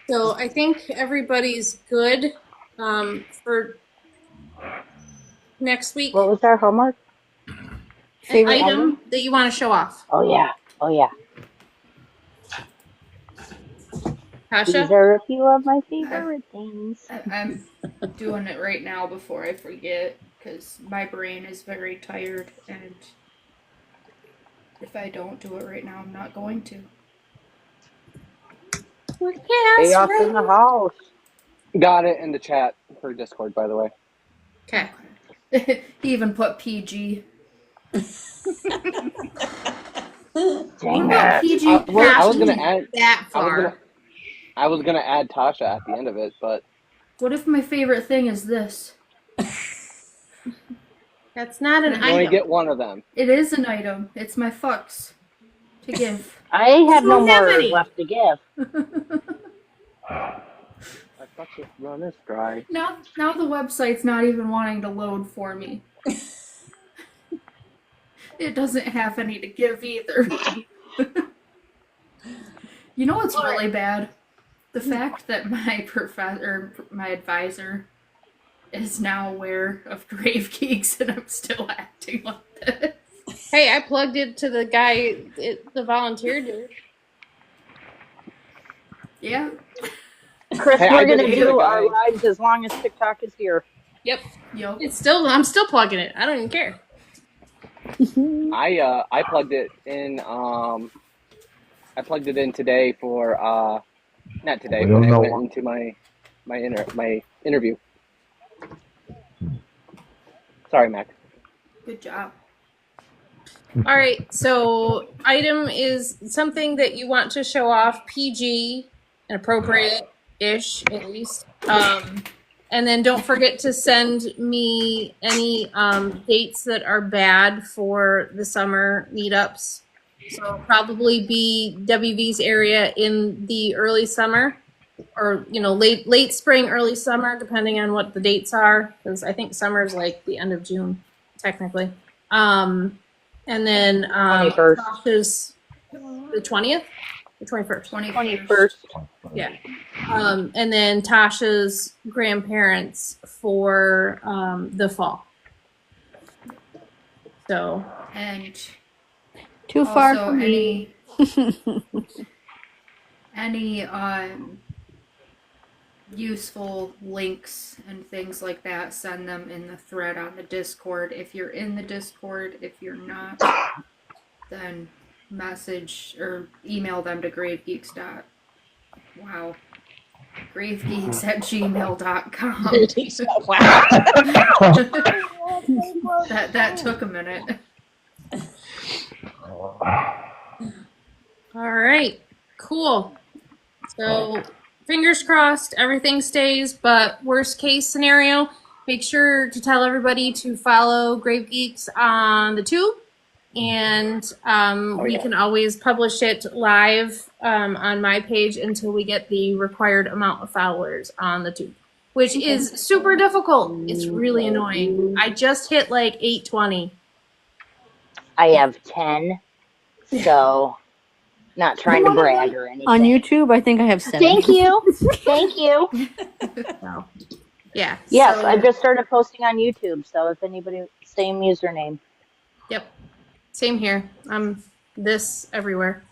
So I think everybody's good for next week. What was our homework? An item that you want to show off. Oh yeah. Oh yeah. Tasha? These are a few of my favorite things. I'm doing it right now before I forget, because my brain is very tired, and if I don't do it right now, I'm not going to. Stay off in the house. Got it in the chat for Discord, by the way. Okay. He even put PG. Dang it. PG I was gonna add that far. I was gonna add Tasha at the end of it, but What if my favorite thing is this? That's not an you item. only get one of them. It is an item. It's my fucks to give. I have no more left to give. I thought this run is dry. Now the website's not even wanting to load for me. It doesn't have any to give either. You know what's really bad? The fact that my advisor is now aware of Grave Geeks and I'm still acting like this. Hey, I plugged it to the guy, the volunteer dude. Yeah. Chris, Hey, we're I did gonna it to the do guy. our lives as long as TikTok is here. Yep. I'm still plugging it. I don't even care. I plugged it in. I plugged it in today for not today, but I went into my interview. Sorry, Mac. Good job. All right, so item is something that you want to show off, PG and appropriate-ish at least. And then don't forget to send me any dates that are bad for the summer meetups. So it'll probably be WV's area in the early summer, or late spring, early summer, depending on what the dates are. Because I think summer is like the end of June, technically. And then 21st. Tasha's the 20th, the 21st. 21st. Yeah. And then Tasha's grandparents for the fall. So. And too far also for me. any useful links and things like that, send them in the thread on the Discord. If you're in the Discord, if you're not, then message or email them to gravegeeks. Wow. gravegeeks@gmail.com. Wow. that took a minute. All right, cool. So fingers crossed, everything stays. But worst case scenario, make sure to tell everybody to follow Grave Geeks on the tube, and we can always publish it live on my page until we get the required amount of followers on the tube, which is super difficult. It's really annoying. I just hit like 820. I have 10, so not trying to brag or anything. On YouTube, I think I have 7. Thank you. Thank you. So, yeah. Yes, so- I've just started posting on YouTube, so if anybody, same username. Yep. Same here. I'm this everywhere.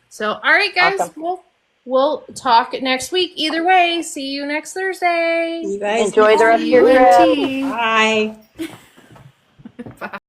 So, all right, guys. Awesome. We'll talk next week. Either way, see you next Thursday. You guys enjoy the rest of your trip. Bye. Bye.